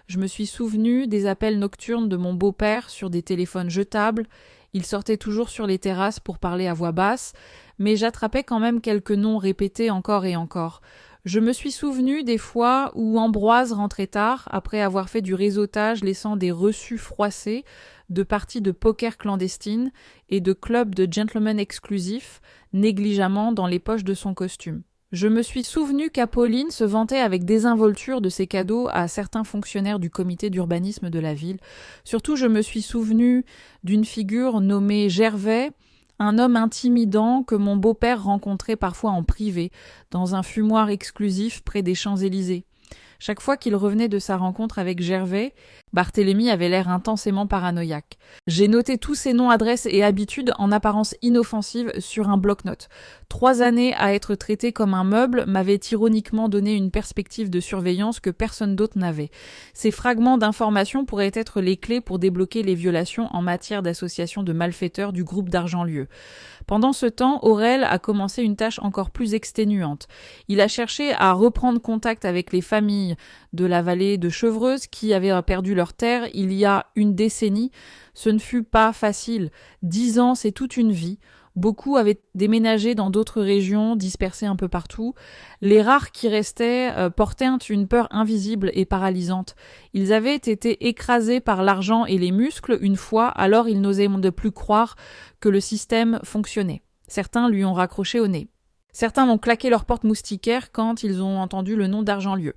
Je me suis souvenu des appels nocturnes de mon beau-père sur des téléphones jetables. Il sortait toujours sur les terrasses pour parler à voix basse, mais j'attrapais quand même quelques noms répétés encore et encore. Je me suis souvenu des fois où Ambroise rentrait tard, après avoir fait du réseautage, laissant des reçus froissés, de parties de poker clandestines et de clubs de gentlemen exclusifs, négligemment dans les poches de son costume. Je me suis souvenu qu'Apolline se vantait avec désinvolture de ses cadeaux à certains fonctionnaires du comité d'urbanisme de la ville. Surtout, je me suis souvenu d'une figure nommée Gervais, un homme intimidant que mon beau-père rencontrait parfois en privé, dans un fumoir exclusif près des Champs-Élysées. Chaque fois qu'il revenait de sa rencontre avec Gervais, Barthélemy avait l'air intensément paranoïaque. J'ai noté tous ses noms, adresses et habitudes en apparence inoffensive sur un bloc-notes. 3 années à être traité comme un meuble m'avaient ironiquement donné une perspective de surveillance que personne d'autre n'avait. Ces fragments d'informations pourraient être les clés pour débloquer les violations en matière d'association de malfaiteurs du groupe d'Argentlieu. Pendant ce temps, Aurel a commencé une tâche encore plus exténuante. Il a cherché à reprendre contact avec les familles de la vallée de Chevreuse qui avaient perdu leurs terres il y a une décennie. Ce ne fut pas facile. 10 ans, c'est toute une vie. Beaucoup avaient déménagé dans d'autres régions, dispersées un peu partout. Les rares qui restaient portaient une peur invisible et paralysante. Ils avaient été écrasés par l'argent et les muscles une fois, alors ils n'osaient de plus croire que le système fonctionnait. Certains lui ont raccroché au nez. Certains ont claqué leur porte moustiquaire quand ils ont entendu le nom d'Argentlieu.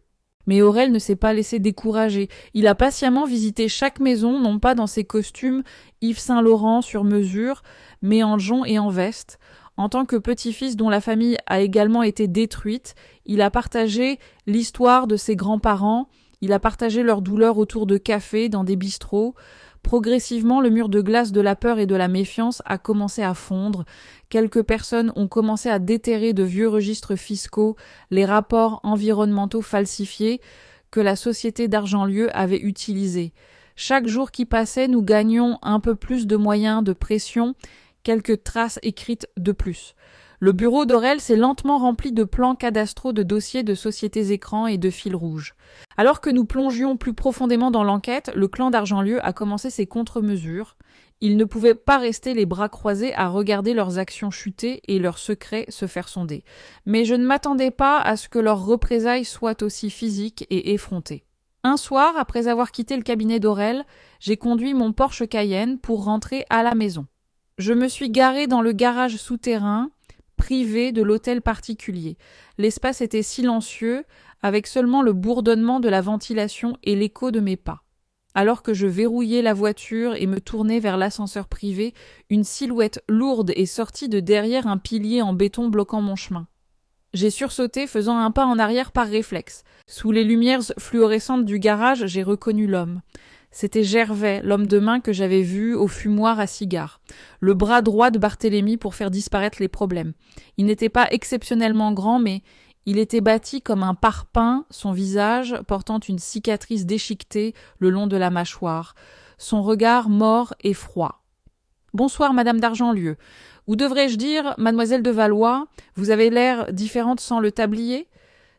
Mais Aurel ne s'est pas laissé décourager. Il a patiemment visité chaque maison, non pas dans ses costumes Yves Saint-Laurent sur mesure, mais en jonc et en veste. En tant que petit-fils dont la famille a également été détruite, il a partagé l'histoire de ses grands-parents, il a partagé leur douleur autour de café, dans des bistrots. Progressivement, le mur de glace de la peur et de la méfiance a commencé à fondre. Quelques personnes ont commencé à déterrer de vieux registres fiscaux les rapports environnementaux falsifiés que la société d'Argentlieu avait utilisés. Chaque jour qui passait, nous gagnions un peu plus de moyens de pression, quelques traces écrites de plus. Le bureau d'Aurel s'est lentement rempli de plans cadastraux de dossiers de sociétés écrans et de fils rouges. Alors que nous plongions plus profondément dans l'enquête, le clan d'Argentlieu a commencé ses contre-mesures. Ils ne pouvaient pas rester les bras croisés à regarder leurs actions chuter et leurs secrets se faire sonder. Mais je ne m'attendais pas à ce que leurs représailles soient aussi physiques et effrontées. Un soir, après avoir quitté le cabinet d'Aurel, j'ai conduit mon Porsche Cayenne pour rentrer à la maison. Je me suis garé dans le garage souterrain, privé de l'hôtel particulier. L'espace était silencieux, avec seulement le bourdonnement de la ventilation et l'écho de mes pas. Alors que je verrouillais la voiture et me tournais vers l'ascenseur privé, une silhouette lourde est sortie de derrière un pilier en béton bloquant mon chemin. J'ai sursauté, faisant un pas en arrière par réflexe. Sous les lumières fluorescentes du garage, j'ai reconnu l'homme. C'était Gervais, l'homme de main que j'avais vu au fumoir à cigare, le bras droit de Barthélemy pour faire disparaître les problèmes. Il n'était pas exceptionnellement grand, mais il était bâti comme un parpaing, son visage portant une cicatrice déchiquetée le long de la mâchoire, son regard mort et froid. « Bonsoir, madame d'Argentlieu. Ou devrais-je dire, mademoiselle de Valois, vous avez l'air différente sans le tablier ?»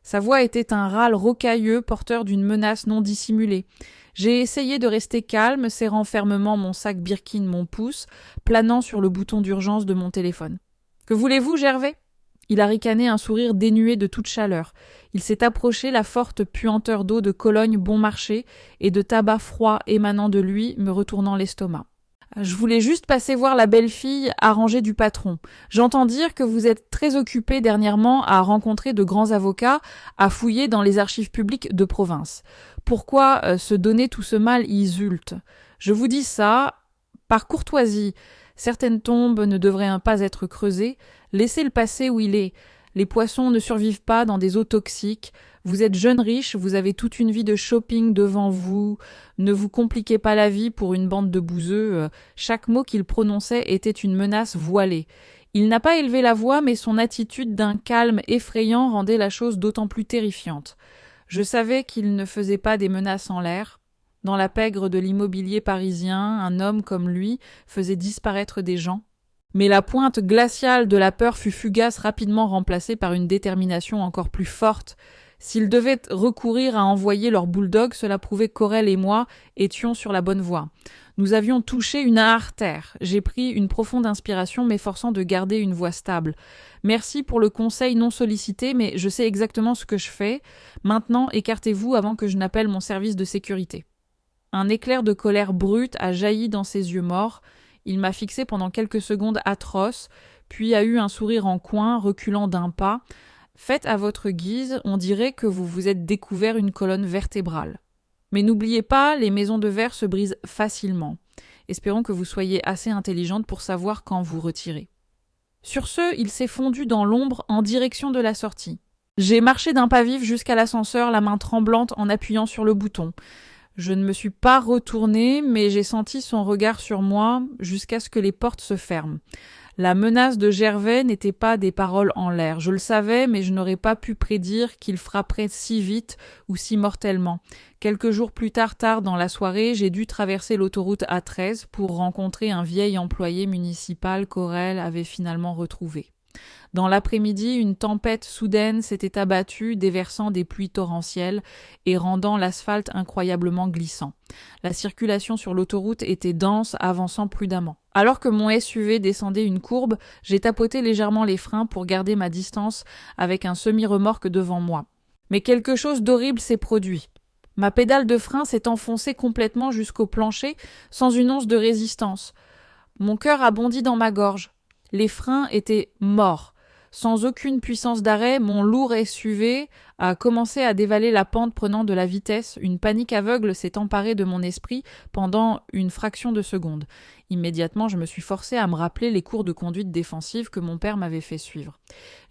Sa voix était un râle rocailleux porteur d'une menace non dissimulée. J'ai essayé de rester calme, serrant fermement mon sac Birkin mon pouce, planant sur le bouton d'urgence de mon téléphone. « Que voulez-vous, Gervais ?» Il a ricané un sourire dénué de toute chaleur. Il s'est approché, la forte puanteur d'eau de Cologne bon marché et de tabac froid émanant de lui, me retournant l'estomac. Je voulais juste passer voir la belle-fille arrangée du patron. J'entends dire que vous êtes très occupé dernièrement à rencontrer de grands avocats, à fouiller dans les archives publiques de province. Pourquoi se donner tout ce mal isulte? Je vous dis ça par courtoisie. Certaines tombes ne devraient pas être creusées. Laissez le passé où il est. Les poissons ne survivent pas dans des eaux toxiques. Vous êtes jeune riche, vous avez toute une vie de shopping devant vous. Ne vous compliquez pas la vie pour une bande de bouseux. Chaque mot qu'il prononçait était une menace voilée. Il n'a pas élevé la voix, mais son attitude d'un calme effrayant rendait la chose d'autant plus terrifiante. Je savais qu'il ne faisait pas des menaces en l'air. Dans la pègre de l'immobilier parisien, un homme comme lui faisait disparaître des gens. Mais la pointe glaciale de la peur fut fugace, rapidement remplacée par une détermination encore plus forte. S'ils devaient recourir à envoyer leur bulldog, cela prouvait qu'Aurel et moi étions sur la bonne voie. Nous avions touché une artère. J'ai pris une profonde inspiration, m'efforçant de garder une voix stable. Merci pour le conseil non sollicité, mais je sais exactement ce que je fais. Maintenant, écartez-vous avant que je n'appelle mon service de sécurité. Un éclair de colère brute a jailli dans ses yeux morts. Il m'a fixé pendant quelques secondes atroces, puis a eu un sourire en coin, reculant d'un pas. Faites à votre guise, on dirait que vous vous êtes découvert une colonne vertébrale. Mais n'oubliez pas, les maisons de verre se brisent facilement. Espérons que vous soyez assez intelligente pour savoir quand vous retirer. Sur ce, il s'est fondu dans l'ombre en direction de la sortie. J'ai marché d'un pas vif jusqu'à l'ascenseur, la main tremblante en appuyant sur le bouton. Je ne me suis pas retournée, mais j'ai senti son regard sur moi jusqu'à ce que les portes se ferment. La menace de Gervais n'était pas des paroles en l'air. Je le savais, mais je n'aurais pas pu prédire qu'il frapperait si vite ou si mortellement. Quelques jours plus tard dans la soirée, j'ai dû traverser l'autoroute A13 pour rencontrer un vieil employé municipal qu'Aurel avait finalement retrouvé. Dans l'après-midi, une tempête soudaine s'était abattue, déversant des pluies torrentielles et rendant l'asphalte incroyablement glissant. La circulation sur l'autoroute était dense, avançant prudemment. Alors que mon SUV descendait une courbe, j'ai tapoté légèrement les freins pour garder ma distance avec un semi-remorque devant moi. Mais quelque chose d'horrible s'est produit. Ma pédale de frein s'est enfoncée complètement jusqu'au plancher, sans une once de résistance. Mon cœur a bondi dans ma gorge. Les freins étaient morts. Sans aucune puissance d'arrêt, mon lourd SUV a commencé à dévaler la pente prenant de la vitesse. Une panique aveugle s'est emparée de mon esprit pendant une fraction de seconde. Immédiatement, je me suis forcé à me rappeler les cours de conduite défensive que mon père m'avait fait suivre.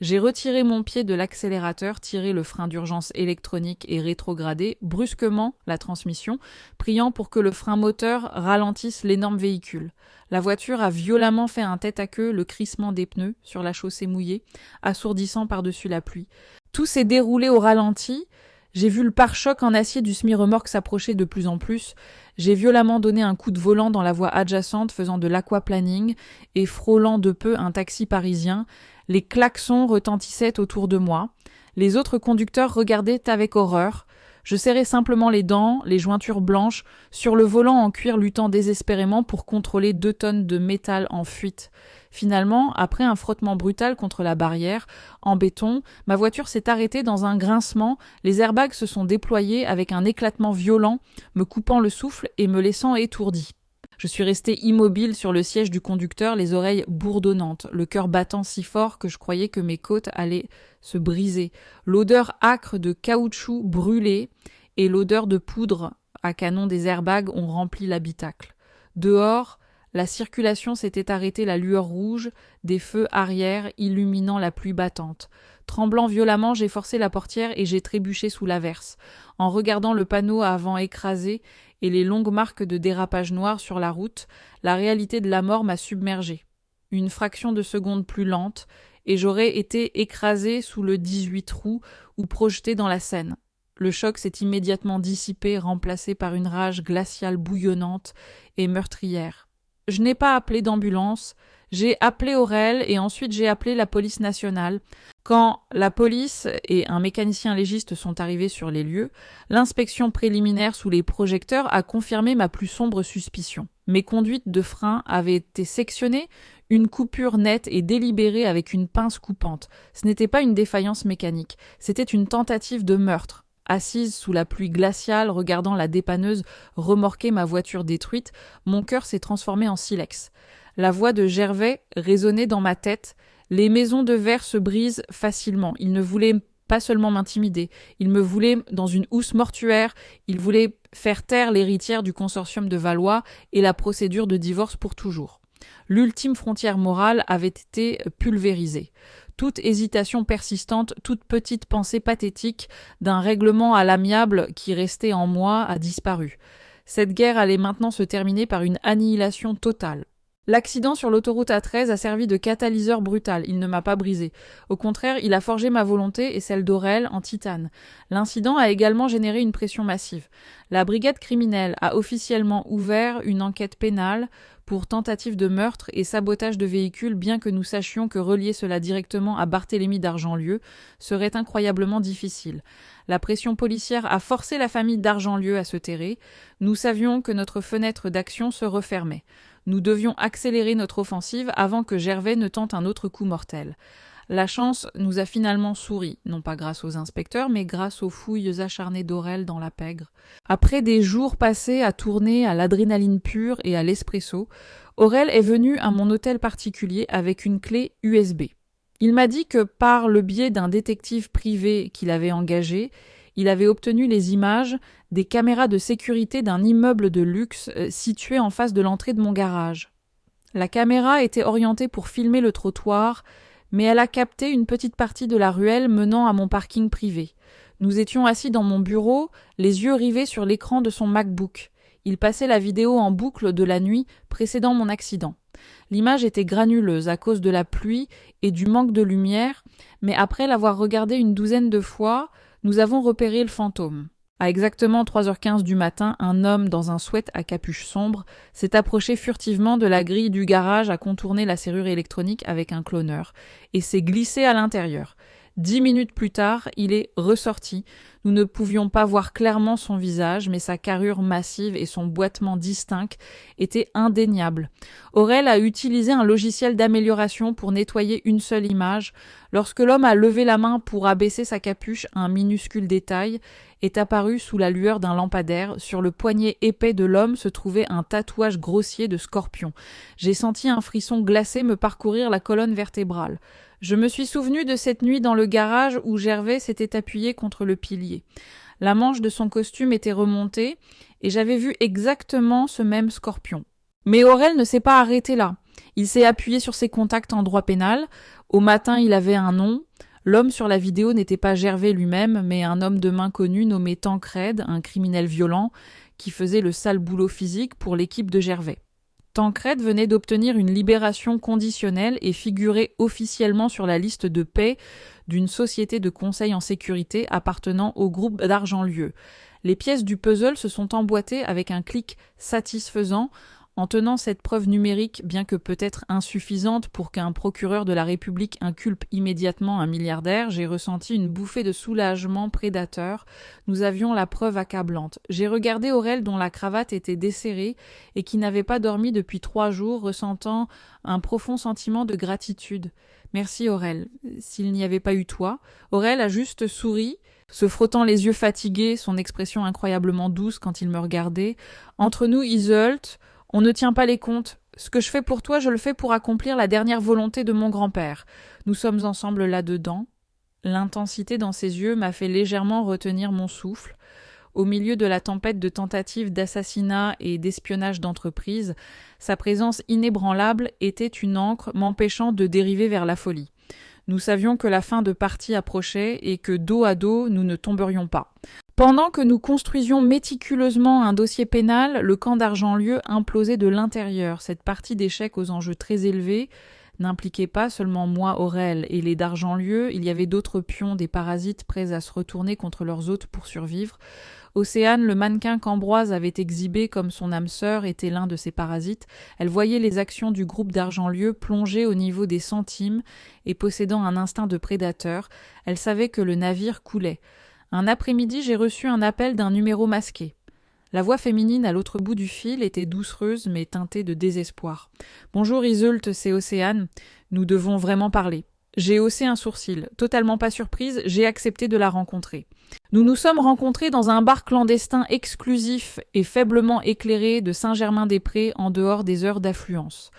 J'ai retiré mon pied de l'accélérateur, tiré le frein d'urgence électronique et rétrogradé brusquement la transmission, priant pour que le frein moteur ralentisse l'énorme véhicule. La voiture a violemment fait un tête-à-queue, le crissement des pneus sur la chaussée mouillée, assourdissant par-dessus la pluie. Tout s'est déroulé au ralenti. J'ai vu le pare-choc en acier du semi-remorque s'approcher de plus en plus. J'ai violemment donné un coup de volant dans la voie adjacente, faisant de l'aquaplaning et frôlant de peu un taxi parisien. Les klaxons retentissaient autour de moi. Les autres conducteurs regardaient avec horreur. Je serrais simplement les dents, les jointures blanches, sur le volant en cuir luttant désespérément pour contrôler 2 tonnes de métal en fuite. Finalement, après un frottement brutal contre la barrière, en béton, ma voiture s'est arrêtée dans un grincement, les airbags se sont déployés avec un éclatement violent, me coupant le souffle et me laissant étourdi. Je suis resté immobile sur le siège du conducteur, les oreilles bourdonnantes, le cœur battant si fort que je croyais que mes côtes allaient se briser. L'odeur âcre de caoutchouc brûlé et l'odeur de poudre à canon des airbags ont rempli l'habitacle. Dehors, la circulation s'était arrêtée, la lueur rouge des feux arrière illuminant la pluie battante. Tremblant violemment, j'ai forcé la portière et j'ai trébuché sous l'averse. En regardant le panneau avant écrasé et les longues marques de dérapage noir sur la route, la réalité de la mort m'a submergée. Une fraction de seconde plus lente, et j'aurais été écrasé sous le 18 roues ou projeté dans la Seine. Le choc s'est immédiatement dissipé, remplacé par une rage glaciale bouillonnante et meurtrière. Je n'ai pas appelé d'ambulance, j'ai appelé Aurel et ensuite j'ai appelé la police nationale. Quand la police et un mécanicien légiste sont arrivés sur les lieux, l'inspection préliminaire sous les projecteurs a confirmé ma plus sombre suspicion. Mes conduites de frein avaient été sectionnées, une coupure nette et délibérée avec une pince coupante. Ce n'était pas une défaillance mécanique, c'était une tentative de meurtre. Assise sous la pluie glaciale, regardant la dépanneuse remorquer ma voiture détruite, mon cœur s'est transformé en silex. La voix de Gervais résonnait dans ma tête. Les maisons de verre se brisent facilement. Il ne voulait pas seulement m'intimider, il me voulait dans une housse mortuaire, il voulait faire taire l'héritière du consortium de Valois et la procédure de divorce pour toujours. L'ultime frontière morale avait été pulvérisée. Toute hésitation persistante, toute petite pensée pathétique d'un règlement à l'amiable qui restait en moi a disparu. Cette guerre allait maintenant se terminer par une annihilation totale. L'accident sur l'autoroute A13 a servi de catalyseur brutal, il ne m'a pas brisé. Au contraire, il a forgé ma volonté et celle d'Aurel en titane. L'incident a également généré une pression massive. La brigade criminelle a officiellement ouvert une enquête pénale pour tentative de meurtre et sabotage de véhicule, bien que nous sachions que relier cela directement à Barthélemy d'Argentlieu serait incroyablement difficile. La pression policière a forcé la famille d'Argentlieu à se terrer. Nous savions que notre fenêtre d'action se refermait. Nous devions accélérer notre offensive avant que Gervais ne tente un autre coup mortel. La chance nous a finalement souri, non pas grâce aux inspecteurs, mais grâce aux fouilles acharnées d'Aurel dans la pègre. Après des jours passés à tourner à l'adrénaline pure et à l'espresso, Aurel est venu à mon hôtel particulier avec une clé USB. Il m'a dit que par le biais d'un détective privé qu'il avait engagé, il avait obtenu les images des caméras de sécurité d'un immeuble de luxe situé en face de l'entrée de mon garage. La caméra était orientée pour filmer le trottoir, mais elle a capté une petite partie de la ruelle menant à mon parking privé. Nous étions assis dans mon bureau, les yeux rivés sur l'écran de son MacBook. Il passait la vidéo en boucle de la nuit précédant mon accident. L'image était granuleuse à cause de la pluie et du manque de lumière, mais après l'avoir regardée une douzaine de fois, nous avons repéré le fantôme. À exactement 3h15 du matin, un homme dans un sweat à capuche sombre s'est approché furtivement de la grille du garage à contourner la serrure électronique avec un cloneur et s'est glissé à l'intérieur. 10 minutes plus tard, il est ressorti. Nous ne pouvions pas voir clairement son visage, mais sa carrure massive et son boitement distinct étaient indéniables. Aurel a utilisé un logiciel d'amélioration pour nettoyer une seule image. Lorsque l'homme a levé la main pour abaisser sa capuche, un minuscule détail est apparu sous la lueur d'un lampadaire. Sur le poignet épais de l'homme se trouvait un tatouage grossier de scorpion. J'ai senti un frisson glacé me parcourir la colonne vertébrale. Je me suis souvenu de cette nuit dans le garage où Gervais s'était appuyé contre le pilier. La manche de son costume était remontée et j'avais vu exactement ce même scorpion. Mais Aurel ne s'est pas arrêté là. Il s'est appuyé sur ses contacts en droit pénal. Au matin, il avait un nom. L'homme sur la vidéo n'était pas Gervais lui-même, mais un homme de main connu nommé Tancred, un criminel violent qui faisait le sale boulot physique pour l'équipe de Gervais. Tancred venait d'obtenir une libération conditionnelle et figurait officiellement sur la liste de paix d'une société de conseil en sécurité appartenant au groupe d'Argentlieu. Les pièces du puzzle se sont emboîtées avec un clic satisfaisant. En tenant cette preuve numérique, bien que peut-être insuffisante pour qu'un procureur de la République inculpe immédiatement un milliardaire, j'ai ressenti une bouffée de soulagement prédateur. Nous avions la preuve accablante. J'ai regardé Aurel dont la cravate était desserrée et qui n'avait pas dormi depuis 3 jours, ressentant un profond sentiment de gratitude. Merci Aurel. S'il n'y avait pas eu toi, Aurel a juste souri, se frottant les yeux fatigués, son expression incroyablement douce quand il me regardait. Entre nous, Iseult, on ne tient pas les comptes. Ce que je fais pour toi, je le fais pour accomplir la dernière volonté de mon grand-père. Nous sommes ensemble là-dedans. L'intensité dans ses yeux m'a fait légèrement retenir mon souffle. Au milieu de la tempête de tentatives d'assassinat et d'espionnage d'entreprise, sa présence inébranlable était une ancre m'empêchant de dériver vers la folie. Nous savions que la fin de partie approchait et que dos à dos, nous ne tomberions pas. Pendant que nous construisions méticuleusement un dossier pénal, le camp d'Argentlieu implosait de l'intérieur. Cette partie d'échecs aux enjeux très élevés n'impliquait pas seulement moi, Aurel, et les d'Argentlieu, il y avait d'autres pions, des parasites prêts à se retourner contre leurs hôtes pour survivre. Océane, le mannequin qu'Ambroise avait exhibé comme son âme sœur, était l'un de ces parasites. Elle voyait les actions du groupe d'Argentlieu plonger au niveau des centimes et possédant un instinct de prédateur. Elle savait que le navire coulait. Un après-midi, j'ai reçu un appel d'un numéro masqué. La voix féminine à l'autre bout du fil était doucereuse mais teintée de désespoir. « Bonjour Iseult, c'est Océane. Nous devons vraiment parler. » J'ai haussé un sourcil. Totalement pas surprise, j'ai accepté de la rencontrer. Nous nous sommes rencontrés dans un bar clandestin exclusif et faiblement éclairé de Saint-Germain-des-Prés en dehors des heures d'affluence.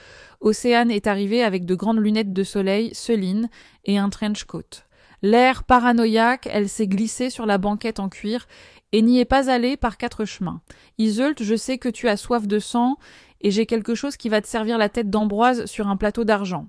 Océane est arrivée avec de grandes lunettes de soleil, seline et un trench coat. L'air paranoïaque, elle s'est glissée sur la banquette en cuir et n'y est pas allée par 4 chemins. « Iseult, je sais que tu as soif de sang et j'ai quelque chose qui va te servir la tête d'Ambroise sur un plateau d'argent. »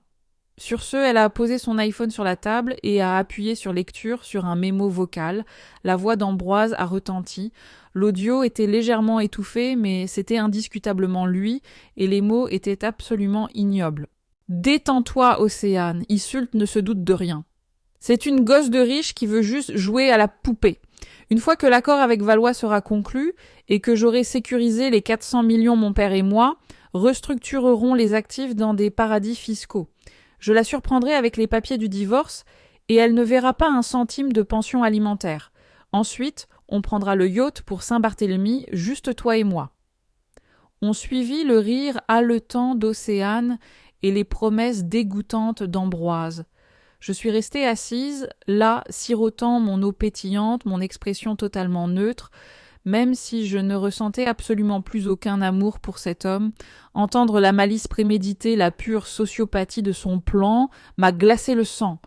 Sur ce, elle a posé son iPhone sur la table et a appuyé sur lecture sur un mémo vocal. La voix d'Ambroise a retenti. L'audio était légèrement étouffé, mais c'était indiscutablement lui et les mots étaient absolument ignobles. « Détends-toi, Océane, Iseult ne se doute de rien. C'est une gosse de riche qui veut juste jouer à la poupée. Une fois que l'accord avec Valois sera conclu et que j'aurai sécurisé les 400 millions mon père et moi, restructurerons les actifs dans des paradis fiscaux. Je la surprendrai avec les papiers du divorce et elle ne verra pas un centime de pension alimentaire. Ensuite, on prendra le yacht pour Saint-Barthélemy, juste toi et moi. » On suivit le rire haletant d'Océane et les promesses dégoûtantes d'Ambroise. Je suis restée assise, là, sirotant mon eau pétillante, mon expression totalement neutre, même si je ne ressentais absolument plus aucun amour pour cet homme. Entendre la malice préméditée, la pure sociopathie de son plan, m'a glacé le sang.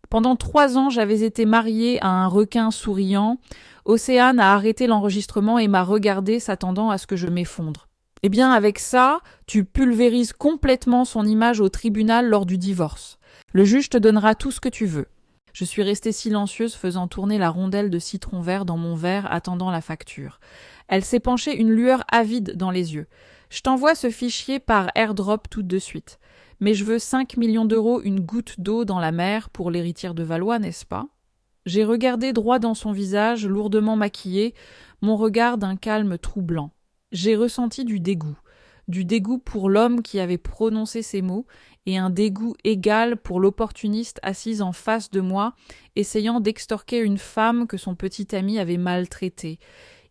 Pendant 3 ans, j'avais été mariée à un requin souriant. Océane a arrêté l'enregistrement et m'a regardée, s'attendant à ce que je m'effondre. Eh bien, avec ça, tu pulvérises complètement son image au tribunal lors du divorce. Le juge te donnera tout ce que tu veux. Je suis restée silencieuse, faisant tourner la rondelle de citron vert dans mon verre, attendant la facture. Elle s'est penchée, une lueur avide dans les yeux. Je t'envoie ce fichier par airdrop tout de suite. Mais je veux 5 millions d'euros, une goutte d'eau dans la mer pour l'héritière de Valois, n'est-ce pas? J'ai regardé droit dans son visage, lourdement maquillé, mon regard d'un calme troublant. J'ai ressenti du dégoût pour l'homme qui avait prononcé ces mots, et un dégoût égal pour l'opportuniste assise en face de moi, essayant d'extorquer une femme que son petit ami avait maltraitée.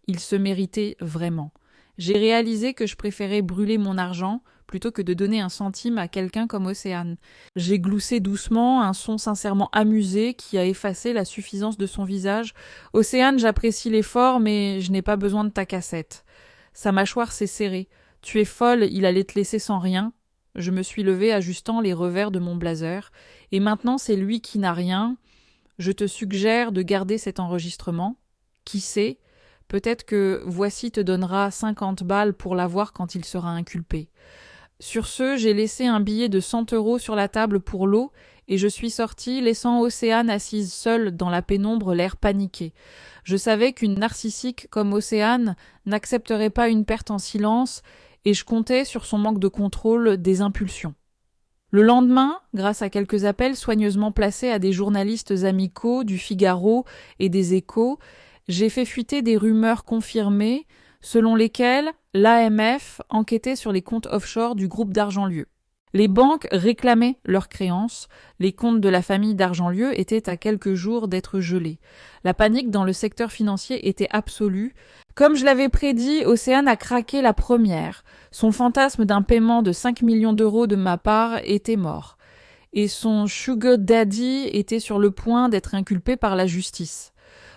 Il se méritait vraiment. J'ai réalisé que je préférais brûler mon argent plutôt que de donner un centime à quelqu'un comme Océane. J'ai gloussé doucement, un son sincèrement amusé qui a effacé la suffisance de son visage. « Océane, j'apprécie l'effort, mais je n'ai pas besoin de ta cassette. » Sa mâchoire s'est serrée. « Tu es folle, il allait te laisser sans rien. » Je me suis levée, ajustant les revers de mon blazer. « Et maintenant, c'est lui qui n'a rien. Je te suggère de garder cet enregistrement. Qui sait ? Peut-être que Voici te donnera 50 balles pour l'avoir quand il sera inculpé. » Sur ce, j'ai laissé un billet de 100 € sur la table pour l'eau et je suis sortie, laissant Océane assise seule dans la pénombre, l'air paniqué. Je savais qu'une narcissique comme Océane n'accepterait pas une perte en silence et je comptais sur son manque de contrôle des impulsions. Le lendemain, grâce à quelques appels soigneusement placés à des journalistes amicaux du Figaro et des Échos, j'ai fait fuiter des rumeurs confirmées selon lesquelles l'AMF enquêtait sur les comptes offshore du groupe d'Argentlieu. Les banques réclamaient leurs créances, les comptes de la famille d'Argentlieu étaient à quelques jours d'être gelés. La panique dans le secteur financier était absolue. Comme je l'avais prédit, Océane a craqué la première. Son fantasme d'un paiement de 5 millions d'euros de ma part était mort. Et son sugar daddy était sur le point d'être inculpé par la justice.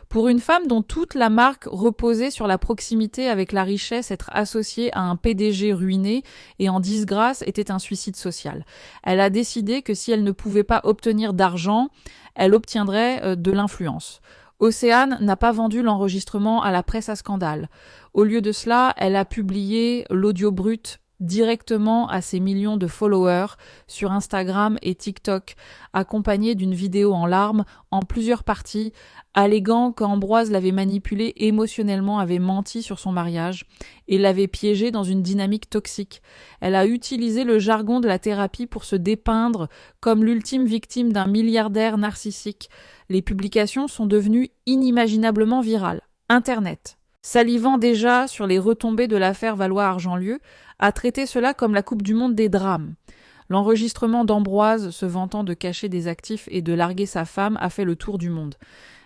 Pour une femme dont toute la marque reposait sur la proximité avec la richesse, être associée à un PDG ruiné et en disgrâce était un suicide social. Elle a décidé que si elle ne pouvait pas obtenir d'argent, elle obtiendrait de l'influence. Océane n'a pas vendu l'enregistrement à la presse à scandale. Au lieu de cela, elle a publié l'audio brut directement à ses millions de followers sur Instagram et TikTok, accompagné d'une vidéo en larmes en plusieurs parties, alléguant qu'Ambroise l'avait manipulé émotionnellement, avait menti sur son mariage et l'avait piégé dans une dynamique toxique. Elle a utilisé le jargon de la thérapie pour se dépeindre comme l'ultime victime d'un milliardaire narcissique. Les publications sont devenues inimaginablement virales. Internet, salivant déjà sur les retombées de l'affaire Valois-Argentlieu, a traité cela comme la Coupe du Monde des drames. L'enregistrement d'Ambroise se vantant de cacher des actifs et de larguer sa femme a fait le tour du monde.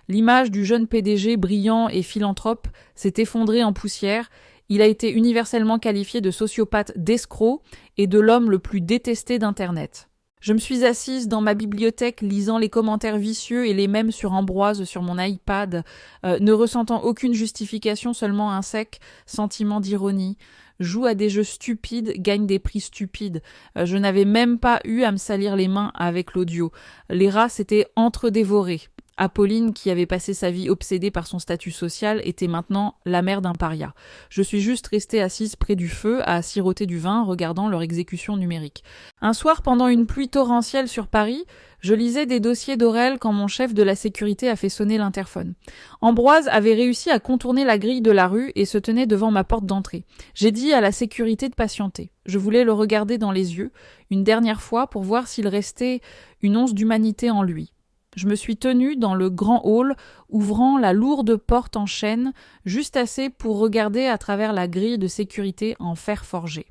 L'image du jeune PDG brillant et philanthrope s'est effondrée en poussière. Il a été universellement qualifié de sociopathe, d'escroc et de l'homme le plus détesté d'Internet. Je me suis assise dans ma bibliothèque, lisant les commentaires vicieux et les mèmes sur Ambroise sur mon iPad, ne ressentant aucune justification, seulement un sec sentiment d'ironie. Joue à des jeux stupides, gagne des prix stupides. Je n'avais même pas eu à me salir les mains avec l'audio. Les rats s'étaient entre-dévorés. Apolline, qui avait passé sa vie obsédée par son statut social, était maintenant la mère d'un paria. Je suis juste restée assise près du feu, à siroter du vin, regardant leur exécution numérique. Un soir, pendant une pluie torrentielle sur Paris, je lisais des dossiers d'Aurel quand mon chef de la sécurité a fait sonner l'interphone. Ambroise avait réussi à contourner la grille de la rue et se tenait devant ma porte d'entrée. J'ai dit à la sécurité de patienter. Je voulais le regarder dans les yeux, une dernière fois, pour voir s'il restait une once d'humanité en lui. Je me suis tenue dans le grand hall, ouvrant la lourde porte en chêne, juste assez pour regarder à travers la grille de sécurité en fer forgé.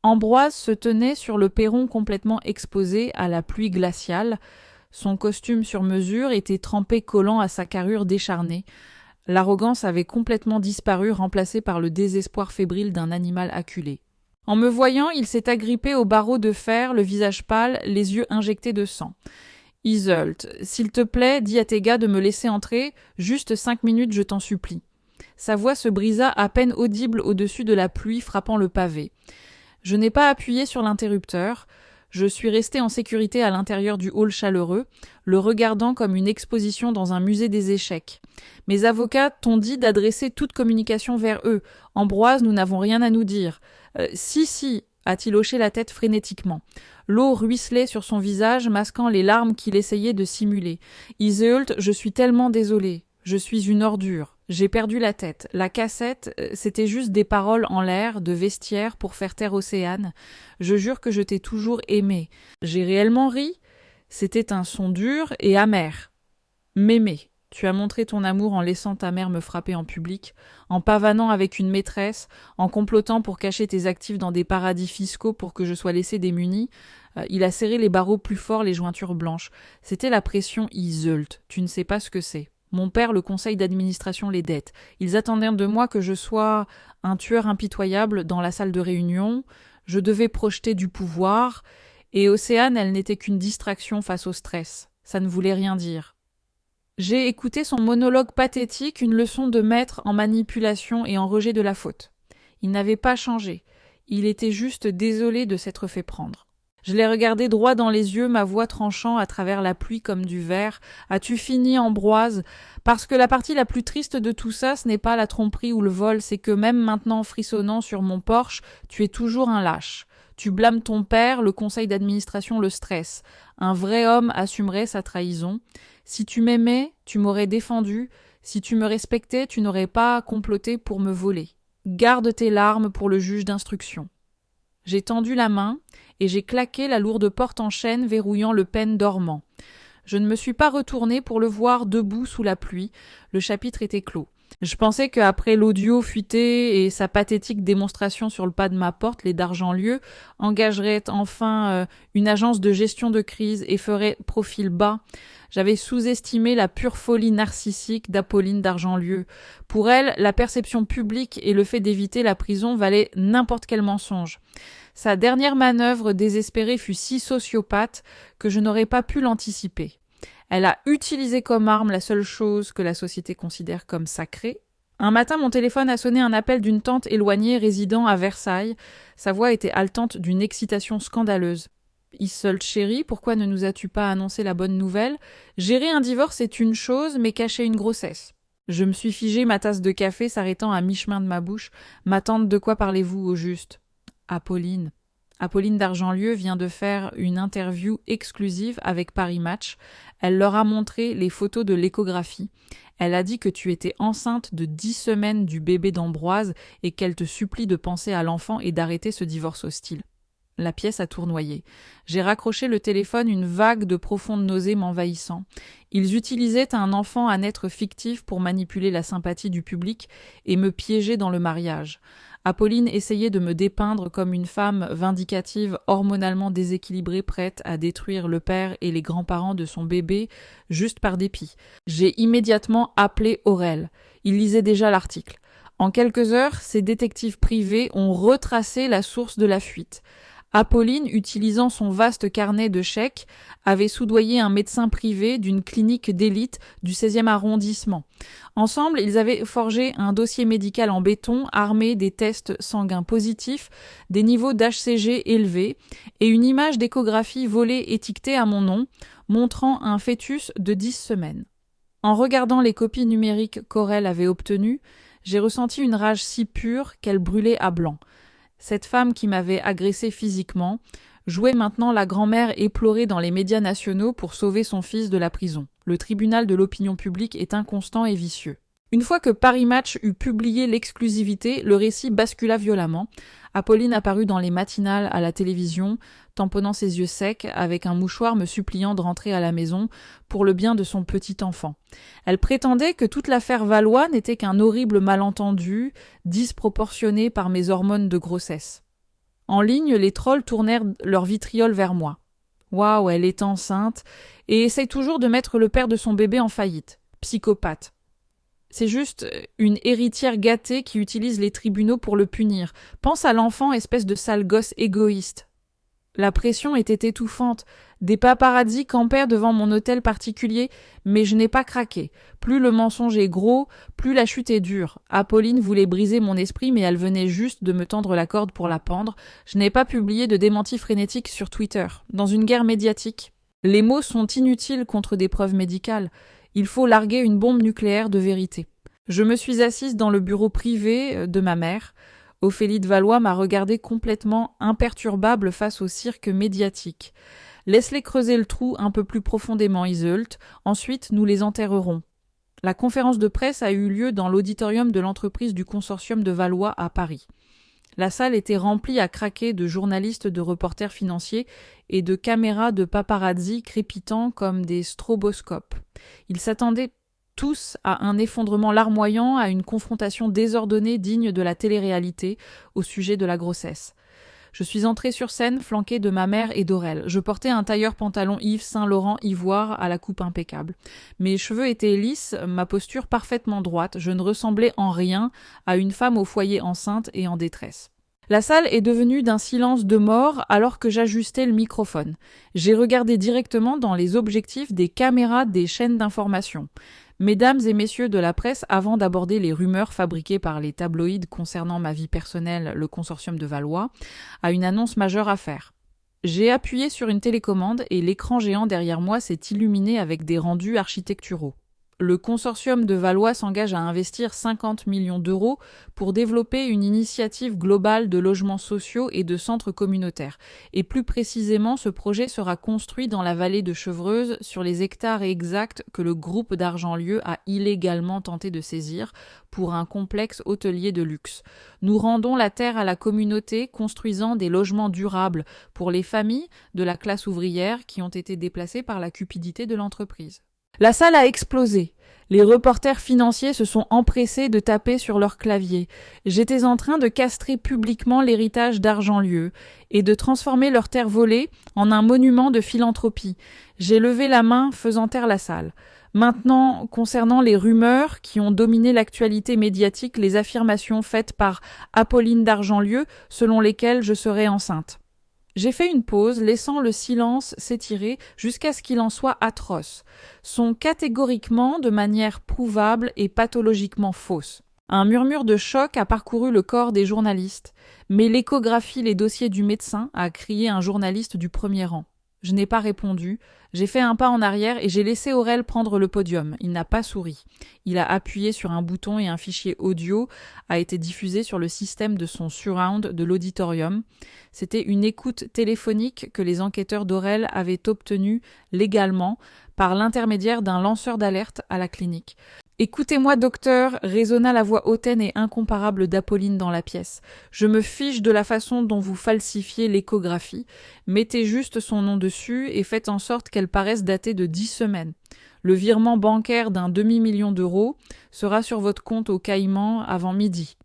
Ambroise se tenait sur le perron complètement exposé à la pluie glaciale. Son costume sur mesure était trempé collant à sa carrure décharnée. L'arrogance avait complètement disparu, remplacée par le désespoir fébrile d'un animal acculé. En me voyant, il s'est agrippé au barreau de fer, le visage pâle, les yeux injectés de sang. « Iseult, s'il te plaît, dis à tes gars de me laisser entrer, juste 5 minutes, je t'en supplie. » Sa voix se brisa à peine audible au-dessus de la pluie frappant le pavé. Je n'ai pas appuyé sur l'interrupteur. Je suis restée en sécurité à l'intérieur du hall chaleureux, le regardant comme une exposition dans un musée des échecs. Mes avocats t'ont dit d'adresser toute communication vers eux. Ambroise, nous n'avons rien à nous dire. Si, a-t-il hoché la tête frénétiquement. L'eau ruisselait sur son visage, masquant les larmes qu'il essayait de simuler. Iseult, je suis tellement désolée. Je suis une ordure. J'ai perdu la tête. La cassette, c'était juste des paroles en l'air, de vestiaire pour faire taire Océane. Je jure que je t'ai toujours aimé. J'ai réellement ri. C'était un son dur et amer. M'aimer. Tu as montré ton amour en laissant ta mère me frapper en public, en pavanant avec une maîtresse, en complotant pour cacher tes actifs dans des paradis fiscaux pour que je sois laissée démunie. Il a serré les barreaux plus fort, les jointures blanches. C'était la pression Iseult. Tu ne sais pas ce que c'est. Mon père, le conseil d'administration, les dettes. Ils attendaient de moi que je sois un tueur impitoyable dans la salle de réunion. Je devais projeter du pouvoir. Et Océane, elle n'était qu'une distraction face au stress. Ça ne voulait rien dire. J'ai écouté son monologue pathétique, une leçon de maître en manipulation et en rejet de la faute. Il n'avait pas changé. Il était juste désolé de s'être fait prendre. Je l'ai regardé droit dans les yeux, ma voix tranchant à travers la pluie comme du verre. As-tu fini, Ambroise? Parce que la partie la plus triste de tout ça, ce n'est pas la tromperie ou le vol, c'est que même maintenant frissonnant sur mon porche, tu es toujours un lâche. Tu blâmes ton père, le conseil d'administration le stresse. Un vrai homme assumerait sa trahison. Si tu m'aimais, tu m'aurais défendu. Si tu me respectais, tu n'aurais pas comploté pour me voler. Garde tes larmes pour le juge d'instruction. J'ai tendu la main et j'ai claqué la lourde porte en chêne verrouillant le pêne dormant. Je ne me suis pas retournée pour le voir debout sous la pluie. Le chapitre était clos. Je pensais qu'après l'audio fuité et sa pathétique démonstration sur le pas de ma porte, les d'Argentlieu engageraient enfin une agence de gestion de crise et feraient profil bas. J'avais sous-estimé la pure folie narcissique d'Apolline d'Argentlieu. Pour elle, la perception publique et le fait d'éviter la prison valaient n'importe quel mensonge. Sa dernière manœuvre désespérée fut si sociopathe que je n'aurais pas pu l'anticiper. Elle a utilisé comme arme la seule chose que la société considère comme sacrée. Un matin, mon téléphone a sonné un appel d'une tante éloignée résidant à Versailles. Sa voix était haletante d'une excitation scandaleuse. « Iseult chérie, pourquoi ne nous as-tu pas annoncé la bonne nouvelle? Gérer un divorce est une chose, mais cacher une grossesse. » Je me suis figé, ma tasse de café s'arrêtant à mi-chemin de ma bouche. « Ma tante, de quoi parlez-vous au juste ?»« Apolline. » Apolline d'Argentlieu vient de faire une interview exclusive avec Paris Match. Elle leur a montré les photos de l'échographie. Elle a dit que tu étais enceinte de 10 semaines du bébé d'Ambroise et qu'elle te supplie de penser à l'enfant et d'arrêter ce divorce hostile. La pièce a tournoyé. J'ai raccroché le téléphone, une vague de profonde nausée m'envahissant. Ils utilisaient un enfant à naître fictif pour manipuler la sympathie du public et me piéger dans le mariage. Apolline essayait de me dépeindre comme une femme vindicative, hormonalement déséquilibrée, prête à détruire le père et les grands-parents de son bébé juste par dépit. J'ai immédiatement appelé Aurel. Il lisait déjà l'article. En quelques heures, ces détectives privés ont retracé la source de la fuite. Apolline, utilisant son vaste carnet de chèques, avait soudoyé un médecin privé d'une clinique d'élite du 16e arrondissement. Ensemble, ils avaient forgé un dossier médical en béton armé des tests sanguins positifs, des niveaux d'HCG élevés et une image d'échographie volée étiquetée à mon nom, montrant un fœtus de 10 semaines. En regardant les copies numériques qu'Aurel avait obtenues, j'ai ressenti une rage si pure qu'elle brûlait à blanc. Cette femme qui m'avait agressée physiquement jouait maintenant la grand-mère éplorée dans les médias nationaux pour sauver son fils de la prison. Le tribunal de l'opinion publique est inconstant et vicieux. Une fois que Paris Match eut publié l'exclusivité, le récit bascula violemment. Apolline apparut dans les matinales à la télévision, tamponnant ses yeux secs, avec un mouchoir me suppliant de rentrer à la maison pour le bien de son petit enfant. Elle prétendait que toute l'affaire Valois n'était qu'un horrible malentendu, disproportionné par mes hormones de grossesse. En ligne, les trolls tournèrent leur vitriol vers moi. Waouh, elle est enceinte et essaye toujours de mettre le père de son bébé en faillite. Psychopathe. C'est juste une héritière gâtée qui utilise les tribunaux pour le punir. Pense à l'enfant, espèce de sale gosse égoïste. La pression était étouffante. Des paparazzis campèrent devant mon hôtel particulier, mais je n'ai pas craqué. Plus le mensonge est gros, plus la chute est dure. Apolline voulait briser mon esprit, mais elle venait juste de me tendre la corde pour la pendre. Je n'ai pas publié de démenti frénétique sur Twitter. Dans une guerre médiatique, les mots sont inutiles contre des preuves médicales. Il faut larguer une bombe nucléaire de vérité. Je me suis assise dans le bureau privé de ma mère. Ophélie de Valois m'a regardé complètement imperturbable face au cirque médiatique. Laisse-les creuser le trou un peu plus profondément, Iseult. Ensuite, nous les enterrerons. La conférence de presse a eu lieu dans l'auditorium de l'entreprise du consortium de Valois à Paris. La salle était remplie à craquer de journalistes, de reporters financiers et de caméras de paparazzi crépitant comme des stroboscopes. Ils s'attendaient tous à un effondrement larmoyant, à une confrontation désordonnée digne de la télé-réalité au sujet de la grossesse. Je suis entrée sur scène flanquée de ma mère et d'Aurel. Je portais un tailleur pantalon Yves Saint Laurent ivoire à la coupe impeccable. Mes cheveux étaient lisses, ma posture parfaitement droite. Je ne ressemblais en rien à une femme au foyer enceinte et en détresse. La salle est devenue d'un silence de mort alors que j'ajustais le microphone. J'ai regardé directement dans les objectifs des caméras des chaînes d'information. Mesdames et messieurs de la presse, avant d'aborder les rumeurs fabriquées par les tabloïds concernant ma vie personnelle, le consortium de Valois a une annonce majeure à faire. J'ai appuyé sur une télécommande et l'écran géant derrière moi s'est illuminé avec des rendus architecturaux. Le consortium de Valois s'engage à investir 50 millions d'euros pour développer une initiative globale de logements sociaux et de centres communautaires. Et plus précisément, ce projet sera construit dans la vallée de Chevreuse, sur les hectares exacts que le groupe d'Argentlieu a illégalement tenté de saisir pour un complexe hôtelier de luxe. Nous rendons la terre à la communauté, construisant des logements durables pour les familles de la classe ouvrière qui ont été déplacées par la cupidité de l'entreprise. La salle a explosé. Les reporters financiers se sont empressés de taper sur leur clavier. J'étais en train de castrer publiquement l'héritage d'Argentlieu et de transformer leur terre volée en un monument de philanthropie. J'ai levé la main, faisant taire la salle. Maintenant, concernant les rumeurs qui ont dominé l'actualité médiatique, les affirmations faites par Apolline d'Argentlieu selon lesquelles je serais enceinte. J'ai fait une pause, laissant le silence s'étirer jusqu'à ce qu'il en soit atroce. Sont catégoriquement, de manière prouvable et pathologiquement fausse. Un murmure de choc a parcouru le corps des journalistes. Mais l'échographie les dossiers du médecin, a crié un journaliste du premier rang. Je n'ai pas répondu. J'ai fait un pas en arrière et j'ai laissé Aurel prendre le podium. Il n'a pas souri. Il a appuyé sur un bouton et un fichier audio a été diffusé sur le système de son surround de l'auditorium. C'était une écoute téléphonique que les enquêteurs d'Aurel avaient obtenue légalement par l'intermédiaire d'un lanceur d'alerte à la clinique. « Écoutez-moi, docteur », résonna la voix hautaine et incomparable d'Apolline dans la pièce. « Je me fiche de la façon dont vous falsifiez l'échographie. Mettez juste son nom dessus et faites en sorte qu'elle paraisse datée de 10 semaines. Le virement bancaire d'un demi-million d'euros sera sur votre compte au Caïman avant midi. »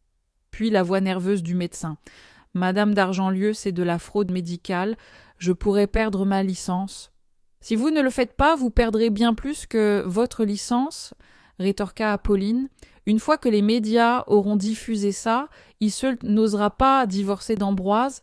Puis la voix nerveuse du médecin. « Madame d'Argentlieu, c'est de la fraude médicale. Je pourrais perdre ma licence. »« Si vous ne le faites pas, vous perdrez bien plus que votre licence, » rétorqua Apolline. « Une fois que les médias auront diffusé ça, Iseult n'osera pas divorcer d'Ambroise.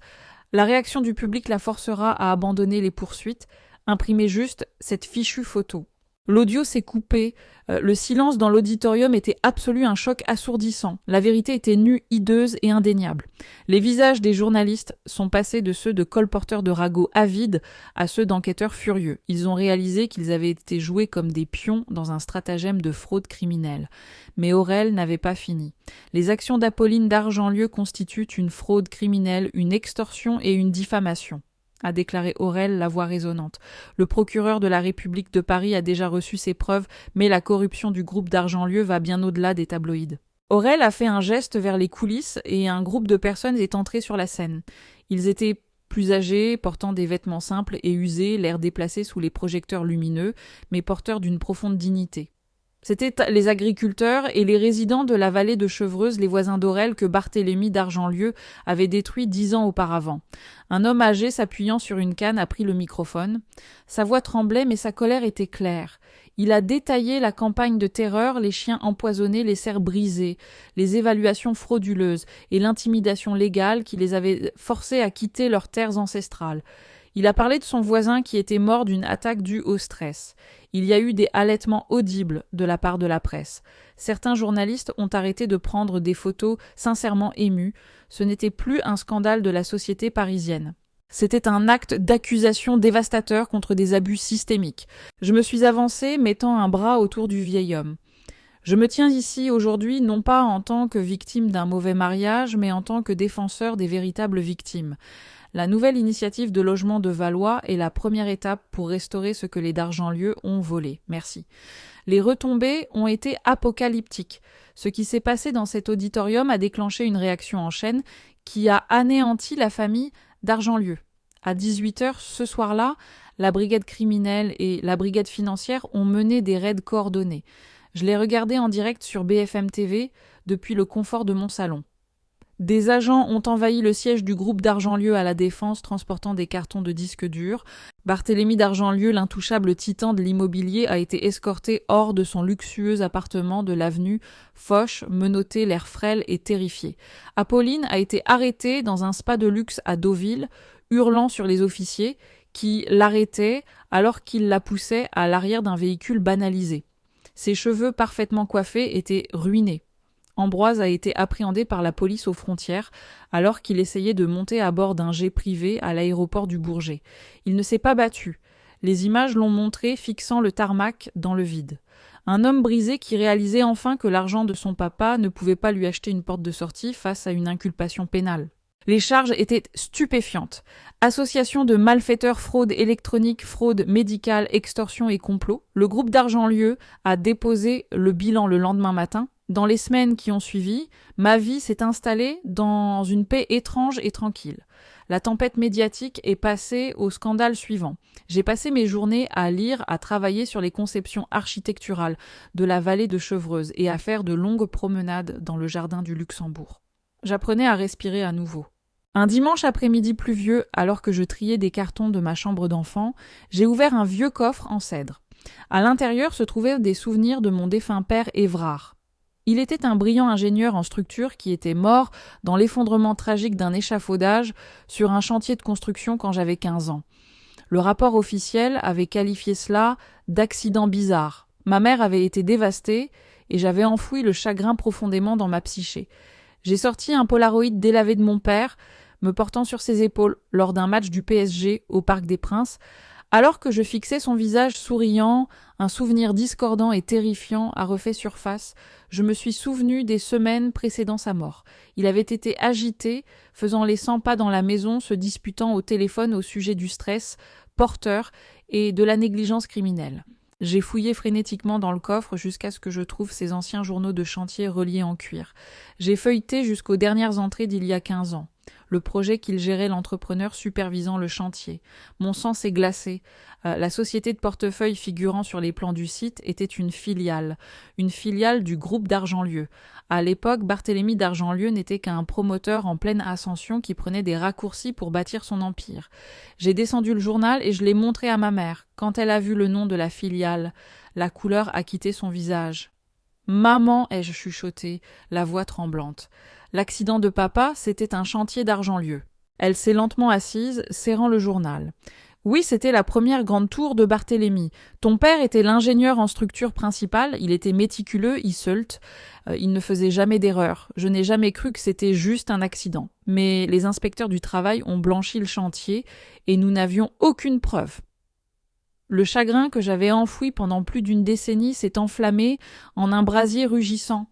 La réaction du public la forcera à abandonner les poursuites. Imprimez juste cette fichue photo. » L'audio s'est coupé. Le silence dans l'auditorium était absolu, un choc assourdissant. La vérité était nue, hideuse et indéniable. Les visages des journalistes sont passés de ceux de colporteurs de ragots avides à ceux d'enquêteurs furieux. Ils ont réalisé qu'ils avaient été joués comme des pions dans un stratagème de fraude criminelle. Mais Aurel n'avait pas fini. Les actions d'Apolline d'Argentlieu constituent une fraude criminelle, une extorsion et une diffamation, a déclaré Aurel, la voix résonnante. Le procureur de la République de Paris a déjà reçu ses preuves, mais la corruption du groupe d'Argentlieu va bien au-delà des tabloïds. Aurel a fait un geste vers les coulisses et un groupe de personnes est entré sur la scène. Ils étaient plus âgés, portant des vêtements simples et usés, l'air déplacé sous les projecteurs lumineux, mais porteurs d'une profonde dignité. C'étaient les agriculteurs et les résidents de la vallée de Chevreuse, les voisins d'Aurel que Barthélemy d'Argentlieu avait détruits 10 ans auparavant. Un homme âgé s'appuyant sur une canne a pris le microphone. Sa voix tremblait, mais sa colère était claire. Il a détaillé la campagne de terreur, les chiens empoisonnés, les serres brisées, les évaluations frauduleuses et l'intimidation légale qui les avait forcés à quitter leurs terres ancestrales. Il a parlé de son voisin qui était mort d'une attaque due au stress. Il y a eu des halètements audibles de la part de la presse. Certains journalistes ont arrêté de prendre des photos sincèrement émues. Ce n'était plus un scandale de la société parisienne. C'était un acte d'accusation dévastateur contre des abus systémiques. Je me suis avancée, mettant un bras autour du vieil homme. Je me tiens ici aujourd'hui non pas en tant que victime d'un mauvais mariage, mais en tant que défenseur des véritables victimes. La nouvelle initiative de logement de Valois est la première étape pour restaurer ce que les Dargentlieu ont volé. Merci. Les retombées ont été apocalyptiques. Ce qui s'est passé dans cet auditorium a déclenché une réaction en chaîne qui a anéanti la famille Dargentlieu. À 18h ce soir-là, la brigade criminelle et la brigade financière ont mené des raids coordonnés. Je l'ai regardé en direct sur BFM TV depuis le confort de mon salon. Des agents ont envahi le siège du groupe Dargentlieu à la Défense transportant des cartons de disques durs. Barthélemy Dargentlieu, l'intouchable titan de l'immobilier, a été escorté hors de son luxueux appartement de l'avenue Foch, menotté, l'air frêle et terrifié. Apolline a été arrêtée dans un spa de luxe à Deauville, hurlant sur les officiers qui l'arrêtaient alors qu'ils la poussaient à l'arrière d'un véhicule banalisé. Ses cheveux parfaitement coiffés étaient ruinés. Ambroise a été appréhendé par la police aux frontières alors qu'il essayait de monter à bord d'un jet privé à l'aéroport du Bourget. Il ne s'est pas battu. Les images l'ont montré fixant le tarmac dans le vide. Un homme brisé qui réalisait enfin que l'argent de son papa ne pouvait pas lui acheter une porte de sortie face à une inculpation pénale. Les charges étaient stupéfiantes. Association de malfaiteurs, fraude électronique, fraude médicale, extorsion et complot. Le groupe Dargentlieu a déposé le bilan le lendemain matin. Dans les semaines qui ont suivi, ma vie s'est installée dans une paix étrange et tranquille. La tempête médiatique est passée au scandale suivant. J'ai passé mes journées à lire, à travailler sur les conceptions architecturales de la vallée de Chevreuse et à faire de longues promenades dans le jardin du Luxembourg. J'apprenais à respirer à nouveau. Un dimanche après-midi pluvieux, alors que je triais des cartons de ma chambre d'enfant, j'ai ouvert un vieux coffre en cèdre. À l'intérieur se trouvaient des souvenirs de mon défunt père Évrard. Il était un brillant ingénieur en structure qui était mort dans l'effondrement tragique d'un échafaudage sur un chantier de construction quand j'avais 15 ans. Le rapport officiel avait qualifié cela d'accident bizarre. Ma mère avait été dévastée et j'avais enfoui le chagrin profondément dans ma psyché. J'ai sorti un polaroid délavé de mon père, me portant sur ses épaules lors d'un match du PSG au Parc des Princes. Alors que je fixais son visage souriant, un souvenir discordant et terrifiant a refait surface. Je me suis souvenu des semaines précédant sa mort. Il avait été agité, faisant les 100 pas dans la maison, se disputant au téléphone au sujet du stress, porteur et de la négligence criminelle. J'ai fouillé frénétiquement dans le coffre jusqu'à ce que je trouve ces anciens journaux de chantier reliés en cuir. J'ai feuilleté jusqu'aux dernières entrées d'il y a 15 ans. Le projet qu'il gérait l'entrepreneur supervisant le chantier. Mon sang s'est glacé. La société de portefeuille figurant sur les plans du site était une filiale du groupe Dargentlieu. À l'époque, Barthélemy Dargentlieu n'était qu'un promoteur en pleine ascension qui prenait des raccourcis pour bâtir son empire. J'ai descendu le journal et je l'ai montré à ma mère. Quand elle a vu le nom de la filiale, la couleur a quitté son visage. « Maman !» ai-je chuchoté, la voix tremblante. L'accident de papa, c'était un chantier Dargentlieu. Elle s'est lentement assise, serrant le journal. Oui, c'était la première grande tour de Barthélemy. Ton père était l'ingénieur en structure principale, il était méticuleux, Isseult, il ne faisait jamais d'erreur. Je n'ai jamais cru que c'était juste un accident. Mais les inspecteurs du travail ont blanchi le chantier et nous n'avions aucune preuve. Le chagrin que j'avais enfoui pendant plus d'une décennie s'est enflammé en un brasier rugissant.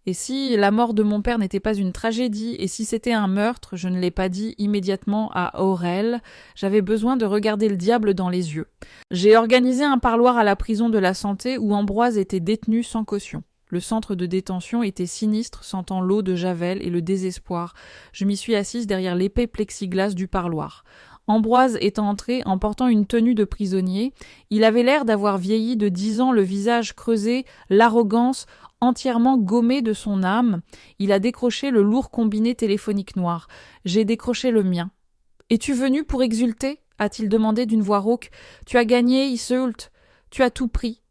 Et si la mort de mon père n'était pas une tragédie, et si c'était un meurtre, je ne l'ai pas dit immédiatement à Aurel, j'avais besoin de regarder le diable dans les yeux. J'ai organisé un parloir à la prison de la Santé où Ambroise était détenu sans caution. Le centre de détention était sinistre, sentant l'eau de Javel et le désespoir. Je m'y suis assise derrière l'épais plexiglas du parloir. Ambroise est entré en portant une tenue de prisonnier. Il avait l'air d'avoir vieilli de 10 ans, le visage creusé, l'arrogance entièrement gommée de son âme. Il a décroché le lourd combiné téléphonique noir. J'ai décroché le mien. « Es-tu venu pour exulter ?» a-t-il demandé d'une voix rauque. « Tu as gagné, Isseult. Tu as tout pris. »«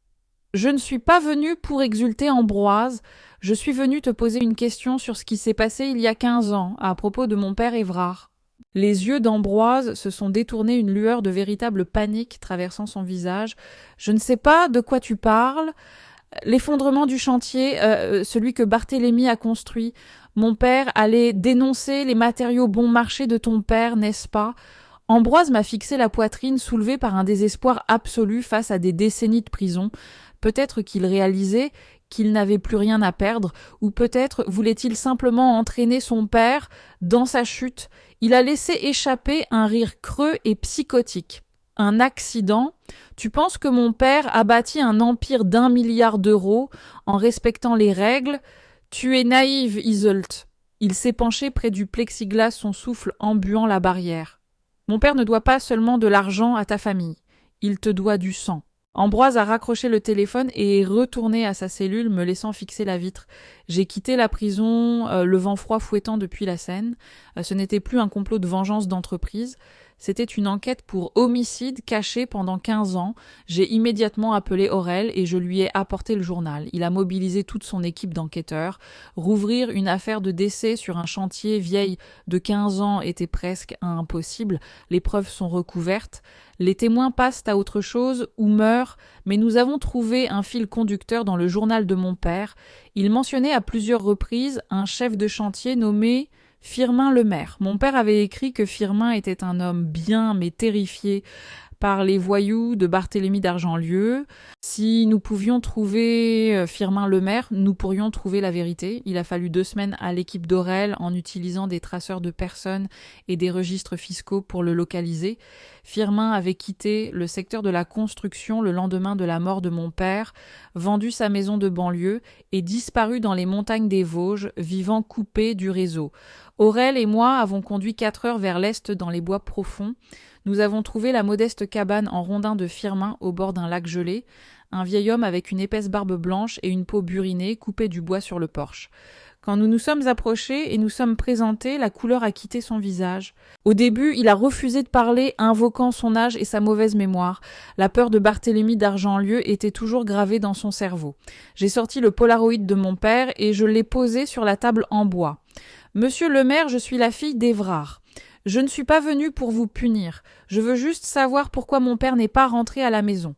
Je ne suis pas venu pour exulter, Ambroise. Je suis venu te poser une question sur ce qui s'est passé il y a 15 ans, à propos de mon père Évrard. » Les yeux d'Ambroise se sont détournés, une lueur de véritable panique traversant son visage. « Je ne sais pas de quoi tu parles. L'effondrement du chantier, celui que Barthélemy a construit. Mon père allait dénoncer les matériaux bon marché de ton père, n'est-ce pas ?» Ambroise m'a fixé la poitrine, soulevé par un désespoir absolu face à des décennies de prison. Peut-être qu'il réalisait qu'il n'avait plus rien à perdre, ou peut-être voulait-il simplement entraîner son père dans sa chute. Il a laissé échapper un rire creux et psychotique. Un accident? Tu penses que mon père a bâti un empire d'1 milliard d'euros en respectant les règles? Tu es naïve, Iseult. Il s'est penché près du plexiglas, son souffle embuant la barrière. Mon père ne doit pas seulement de l'argent à ta famille. Il te doit du sang. Ambroise a raccroché le téléphone et est retourné à sa cellule, me laissant fixer la vitre. J'ai quitté la prison, le vent froid fouettant depuis la Seine. Ce n'était plus un complot de vengeance d'entreprise. C'était une enquête pour homicide caché pendant 15 ans. J'ai immédiatement appelé Aurel et je lui ai apporté le journal. Il a mobilisé toute son équipe d'enquêteurs. Rouvrir une affaire de décès sur un chantier vieille de 15 ans était presque impossible. Les preuves sont recouvertes. Les témoins passent à autre chose ou meurent, mais nous avons trouvé un fil conducteur dans le journal de mon père. Il mentionnait à plusieurs reprises un chef de chantier nommé Firmin Lemaire. Mon père avait écrit que Firmin était un homme bien mais terrifié par les voyous de Barthélemy d'Argentlieu. Si nous pouvions trouver Firmin Lemaire, nous pourrions trouver la vérité. Il a fallu 2 semaines à l'équipe d'Aurel en utilisant des traceurs de personnes et des registres fiscaux pour le localiser. Firmin avait quitté le secteur de la construction le lendemain de la mort de mon père, vendu sa maison de banlieue et disparu dans les montagnes des Vosges, vivant coupé du réseau. Aurel et moi avons conduit 4 heures vers l'est dans les bois profonds. Nous avons trouvé la modeste cabane en rondin de Firmin au bord d'un lac gelé, un vieil homme avec une épaisse barbe blanche et une peau burinée coupait du bois sur le porche. Quand nous nous sommes approchés et nous sommes présentés, la couleur a quitté son visage. Au début, il a refusé de parler, invoquant son âge et sa mauvaise mémoire. La peur de Barthélemy d'Argentlieu était toujours gravée dans son cerveau. J'ai sorti le polaroid de mon père et je l'ai posé sur la table en bois. « Monsieur le maire, je suis la fille d'Évrard. Je ne suis pas venue pour vous punir. Je veux juste savoir pourquoi mon père n'est pas rentré à la maison.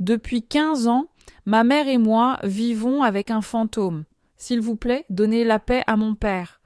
Depuis 15 ans, ma mère et moi vivons avec un fantôme. S'il vous plaît, donnez la paix à mon père. »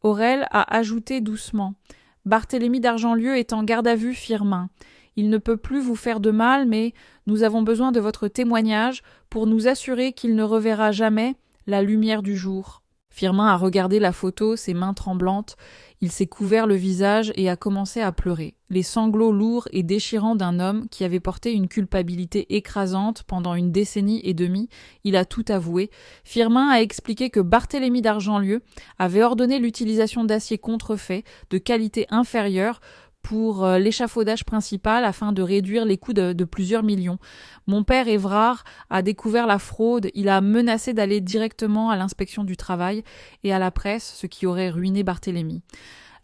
Aurel a ajouté doucement. « Barthélemy d'Argentlieu est en garde à vue, Firmin. Il ne peut plus vous faire de mal, mais nous avons besoin de votre témoignage pour nous assurer qu'il ne reverra jamais la lumière du jour. » Firmin a regardé la photo, ses mains tremblantes. Il s'est couvert le visage et a commencé à pleurer. Les sanglots lourds et déchirants d'un homme qui avait porté une culpabilité écrasante pendant 1 décennie et demie, il a tout avoué. Firmin a expliqué que Barthélemy d'Argentlieu avait ordonné l'utilisation d'acier contrefait de qualité inférieure pour l'échafaudage principal afin de réduire les coûts de plusieurs millions. Mon père Évrard a découvert la fraude, il a menacé d'aller directement à l'inspection du travail et à la presse, ce qui aurait ruiné Barthélemy.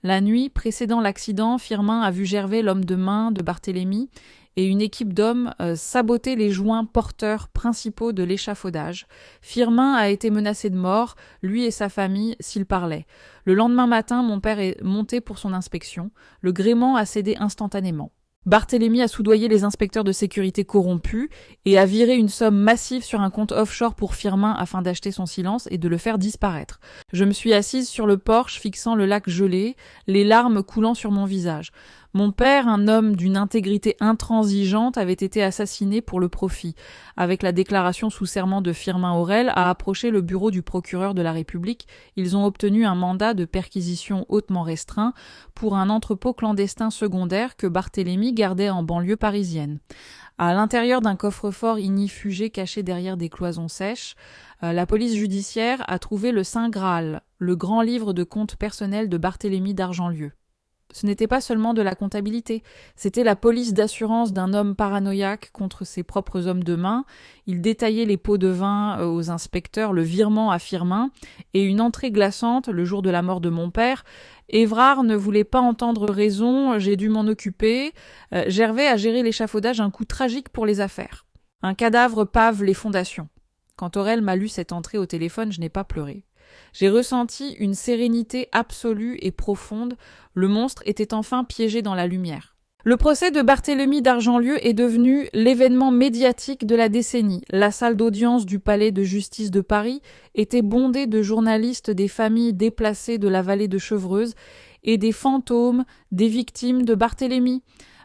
La nuit précédant l'accident, Firmin a vu Gervais, l'homme de main de Barthélemy, et une équipe d'hommes saboter les joints porteurs principaux de l'échafaudage. Firmin a été menacé de mort, lui et sa famille, s'il parlait. Le lendemain matin, mon père est monté pour son inspection. Le gréement a cédé instantanément. Barthélemy a soudoyé les inspecteurs de sécurité corrompus et a viré une somme massive sur un compte offshore pour Firmin afin d'acheter son silence et de le faire disparaître. Je me suis assise sur le porche fixant le lac gelé, les larmes coulant sur mon visage. Mon père, un homme d'une intégrité intransigeante, avait été assassiné pour le profit. Avec la déclaration sous serment de Firmin Aurel, a approché le bureau du procureur de la République. Ils ont obtenu un mandat de perquisition hautement restreint pour un entrepôt clandestin secondaire que Barthélemy gardait en banlieue parisienne. À l'intérieur d'un coffre-fort ignifugé caché derrière des cloisons sèches, la police judiciaire a trouvé le Saint Graal, le grand livre de comptes personnels de Barthélemy d'Argentlieu. Ce n'était pas seulement de la comptabilité, c'était la police d'assurance d'un homme paranoïaque contre ses propres hommes de main. Il détaillait les pots de vin aux inspecteurs, le virement à Firmin et une entrée glaçante le jour de la mort de mon père. Évrard ne voulait pas entendre raison, j'ai dû m'en occuper. Gervais a géré l'échafaudage, un coup tragique pour les affaires. Un cadavre pave les fondations. Quand Aurel m'a lu cette entrée au téléphone, je n'ai pas pleuré. J'ai ressenti une sérénité absolue et profonde. Le monstre était enfin piégé dans la lumière. Le procès de Barthélemy d'Argentlieu est devenu l'événement médiatique de la décennie. La salle d'audience du palais de justice de Paris était bondée de journalistes des familles déplacées de la vallée de Chevreuse et des fantômes des victimes de Barthélemy.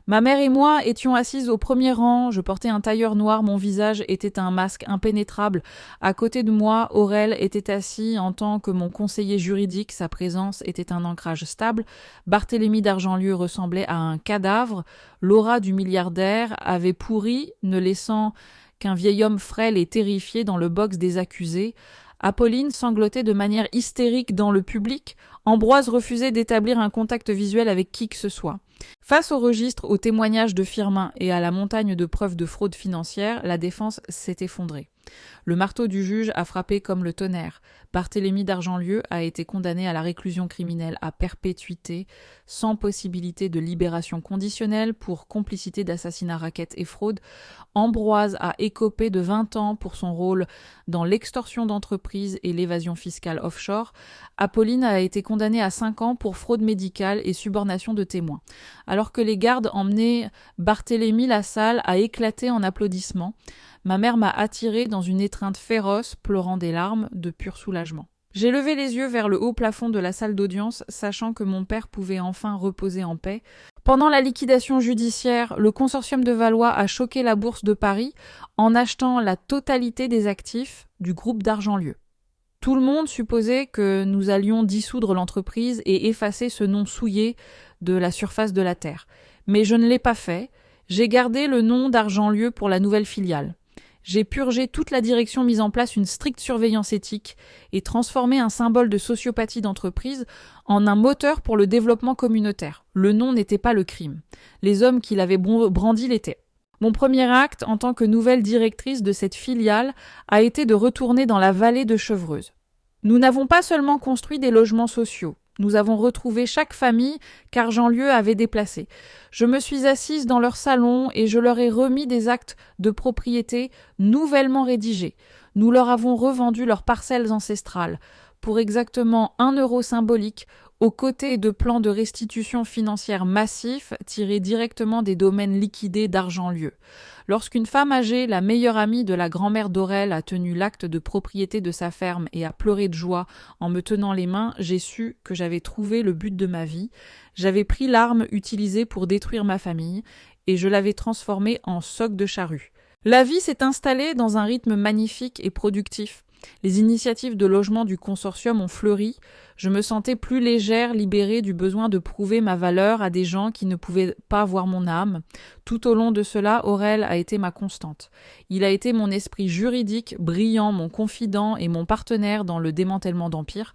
Ma mère et moi étions assises au premier rang, je portais un tailleur noir, mon visage était un masque impénétrable. À côté de moi, Aurel était assis en tant que mon conseiller juridique, sa présence était un ancrage stable. Barthélemy d'Argentlieu ressemblait à un cadavre, l'aura du milliardaire avait pourri, ne laissant qu'un vieil homme frêle et terrifié dans le box des accusés. Apolline sanglotait de manière hystérique dans le public. Ambroise refusait d'établir un contact visuel avec qui que ce soit. Face au registre, aux témoignages de Firmin et à la montagne de preuves de fraude financière, la défense s'est effondrée. Le marteau du juge a frappé comme le tonnerre. Barthélemy d'Argentlieu a été condamné à la réclusion criminelle à perpétuité, sans possibilité de libération conditionnelle pour complicité d'assassinat, racket et fraude. Ambroise a écopé de 20 ans pour son rôle dans l'extorsion d'entreprises et l'évasion fiscale offshore. Apolline a été condamnée à 5 ans pour fraude médicale et subornation de témoins. Alors que les gardes emmenaient Barthélemy, la salle a éclaté en applaudissements. Ma mère m'a attirée dans une étreinte féroce, pleurant des larmes de pur soulagement. J'ai levé les yeux vers le haut plafond de la salle d'audience, sachant que mon père pouvait enfin reposer en paix. Pendant la liquidation judiciaire, le consortium de Valois a choqué la bourse de Paris en achetant la totalité des actifs du groupe d'Argentlieu. Tout le monde supposait que nous allions dissoudre l'entreprise et effacer ce nom souillé de la surface de la terre. Mais je ne l'ai pas fait. J'ai gardé le nom d'Argentlieu pour la nouvelle filiale. J'ai purgé toute la direction, mise en place une stricte surveillance éthique et transformé un symbole de sociopathie d'entreprise en un moteur pour le développement communautaire. Le nom n'était pas le crime. Les hommes qui l'avaient brandi l'étaient. Mon premier acte en tant que nouvelle directrice de cette filiale a été de retourner dans la vallée de Chevreuse. Nous n'avons pas seulement construit des logements sociaux. Nous avons retrouvé chaque famille qu'Argentlieu avait déplacée. Je me suis assise dans leur salon et je leur ai remis des actes de propriété nouvellement rédigés. Nous leur avons revendu leurs parcelles ancestrales pour exactement 1 euro symbolique, aux côtés de plans de restitution financière massifs tirés directement des domaines liquidés d'Argentlieu. Lorsqu'une femme âgée, la meilleure amie de la grand-mère d'Aurel, a tenu l'acte de propriété de sa ferme et a pleuré de joie en me tenant les mains, j'ai su que j'avais trouvé le but de ma vie. J'avais pris l'arme utilisée pour détruire ma famille et je l'avais transformée en soc de charrue. La vie s'est installée dans un rythme magnifique et productif. Les initiatives de logement du consortium ont fleuri. Je me sentais plus légère, libérée du besoin de prouver ma valeur à des gens qui ne pouvaient pas voir mon âme. Tout au long de cela, Aurel a été ma constante. Il a été mon esprit juridique, brillant, mon confident et mon partenaire dans le démantèlement d'Empire.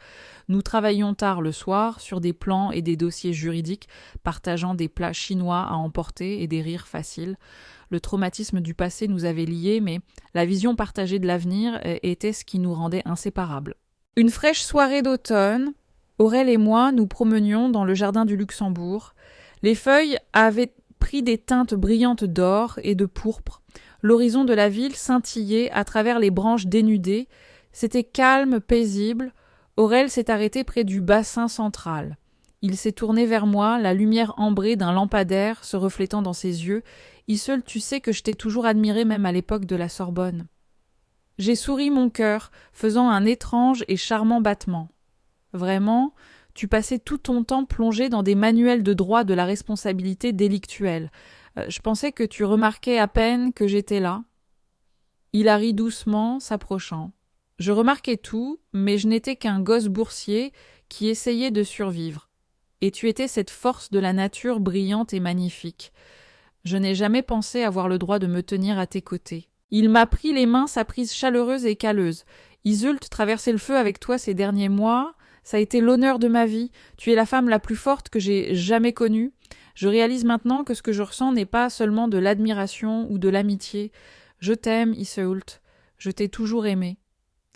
Nous travaillions tard le soir sur des plans et des dossiers juridiques, partageant des plats chinois à emporter et des rires faciles. Le traumatisme du passé nous avait liés, mais la vision partagée de l'avenir était ce qui nous rendait inséparables. Une fraîche soirée d'automne, Aurel et moi nous promenions dans le jardin du Luxembourg. Les feuilles avaient pris des teintes brillantes d'or et de pourpre. L'horizon de la ville scintillait à travers les branches dénudées. C'était calme, paisible. Aurel s'est arrêté près du bassin central. Il s'est tourné vers moi, la lumière ambrée d'un lampadaire se reflétant dans ses yeux. Isseul, tu sais que je t'ai toujours admiré même à l'époque de la Sorbonne. J'ai souri mon cœur, faisant un étrange et charmant battement. Vraiment, tu passais tout ton temps plongé dans des manuels de droit de la responsabilité délictuelle. Je pensais que tu remarquais à peine que j'étais là. Il a ri doucement, s'approchant. Je remarquais tout, mais je n'étais qu'un gosse boursier qui essayait de survivre. Et tu étais cette force de la nature brillante et magnifique. Je n'ai jamais pensé avoir le droit de me tenir à tes côtés. Il m'a pris les mains, sa prise chaleureuse et calleuse. Isult, traverser le feu avec toi ces derniers mois, ça a été l'honneur de ma vie. Tu es la femme la plus forte que j'ai jamais connue. Je réalise maintenant que ce que je ressens n'est pas seulement de l'admiration ou de l'amitié. Je t'aime, Isult. Je t'ai toujours aimé.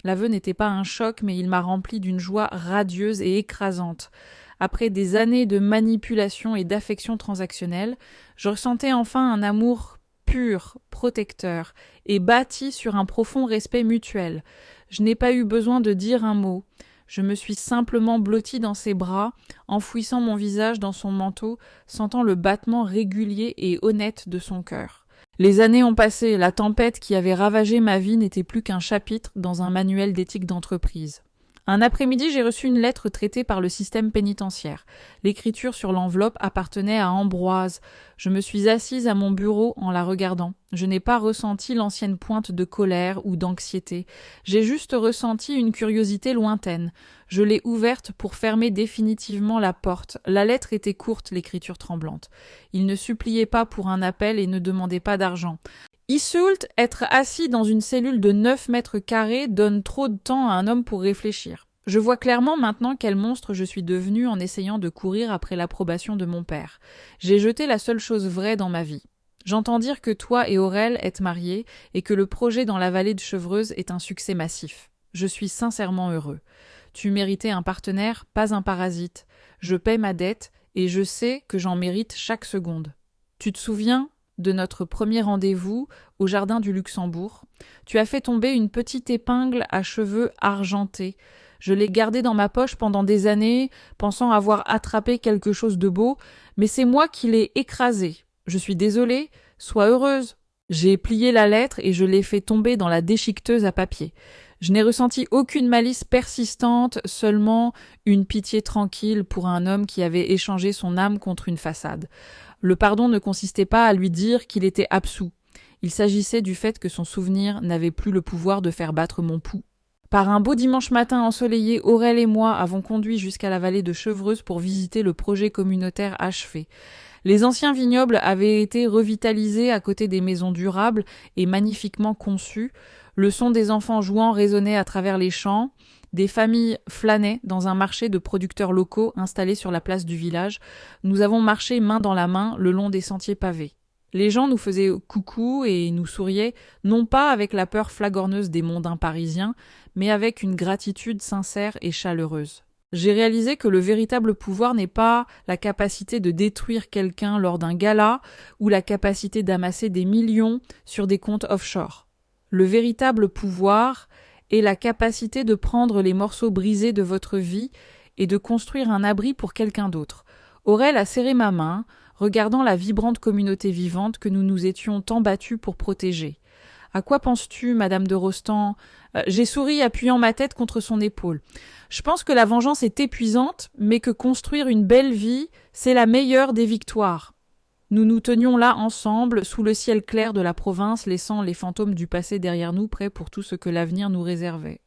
L'aveu n'était pas un choc, mais il m'a rempli d'une joie radieuse et écrasante. Après des années de manipulation et d'affection transactionnelle, je ressentais enfin un amour pur, protecteur, et bâti sur un profond respect mutuel. Je n'ai pas eu besoin de dire un mot. Je me suis simplement blottie dans ses bras, enfouissant mon visage dans son manteau, sentant le battement régulier et honnête de son cœur. Les années ont passé, la tempête qui avait ravagé ma vie n'était plus qu'un chapitre dans un manuel d'éthique d'entreprise. Un après-midi, j'ai reçu une lettre traitée par le système pénitentiaire. L'écriture sur l'enveloppe appartenait à Ambroise. Je me suis assise à mon bureau en la regardant. Je n'ai pas ressenti l'ancienne pointe de colère ou d'anxiété. J'ai juste ressenti une curiosité lointaine. Je l'ai ouverte pour fermer définitivement la porte. La lettre était courte, l'écriture tremblante. Il ne suppliait pas pour un appel et ne demandait pas d'argent. Issoult, être assis dans une cellule de 9 mètres carrés donne trop de temps à un homme pour réfléchir. Je vois clairement maintenant quel monstre je suis devenu en essayant de courir après l'approbation de mon père. J'ai jeté la seule chose vraie dans ma vie. J'entends dire que toi et Aurel êtes mariés et que le projet dans la vallée de Chevreuse est un succès massif. Je suis sincèrement heureux. Tu méritais un partenaire, pas un parasite. Je paie ma dette et je sais que j'en mérite chaque seconde. Tu te souviens de notre premier rendez-vous au jardin du Luxembourg? Tu as fait tomber une petite épingle à cheveux argentés. Je l'ai gardée dans ma poche pendant des années, pensant avoir attrapé quelque chose de beau, mais c'est moi qui l'ai écrasée. Je suis désolée, sois heureuse. J'ai plié la lettre et je l'ai fait tomber dans la déchiqueteuse à papier. Je n'ai ressenti aucune malice persistante, seulement une pitié tranquille pour un homme qui avait échangé son âme contre une façade. Le pardon ne consistait pas à lui dire qu'il était absous. Il s'agissait du fait que son souvenir n'avait plus le pouvoir de faire battre mon pouls. Par un beau dimanche matin ensoleillé, Aurel et moi avons conduit jusqu'à la vallée de Chevreuse pour visiter le projet communautaire achevé. Les anciens vignobles avaient été revitalisés à côté des maisons durables et magnifiquement conçues. Le son des enfants jouant résonnait à travers les champs. Des familles flânaient dans un marché de producteurs locaux installé sur la place du village. Nous avons marché main dans la main le long des sentiers pavés. Les gens nous faisaient coucou et nous souriaient, non pas avec la peur flagorneuse des mondains parisiens, mais avec une gratitude sincère et chaleureuse. J'ai réalisé que le véritable pouvoir n'est pas la capacité de détruire quelqu'un lors d'un gala ou la capacité d'amasser des millions sur des comptes offshore. Le véritable pouvoir est la capacité de prendre les morceaux brisés de votre vie et de construire un abri pour quelqu'un d'autre. Aurel a serré ma main, regardant la vibrante communauté vivante que nous nous étions tant battus pour protéger. « À quoi penses-tu, Madame de Rostand ?» J'ai souri, appuyant ma tête contre son épaule. « Je pense que la vengeance est épuisante, mais que construire une belle vie, c'est la meilleure des victoires. » Nous nous tenions là ensemble, sous le ciel clair de la province, laissant les fantômes du passé derrière nous, prêts pour tout ce que l'avenir nous réservait.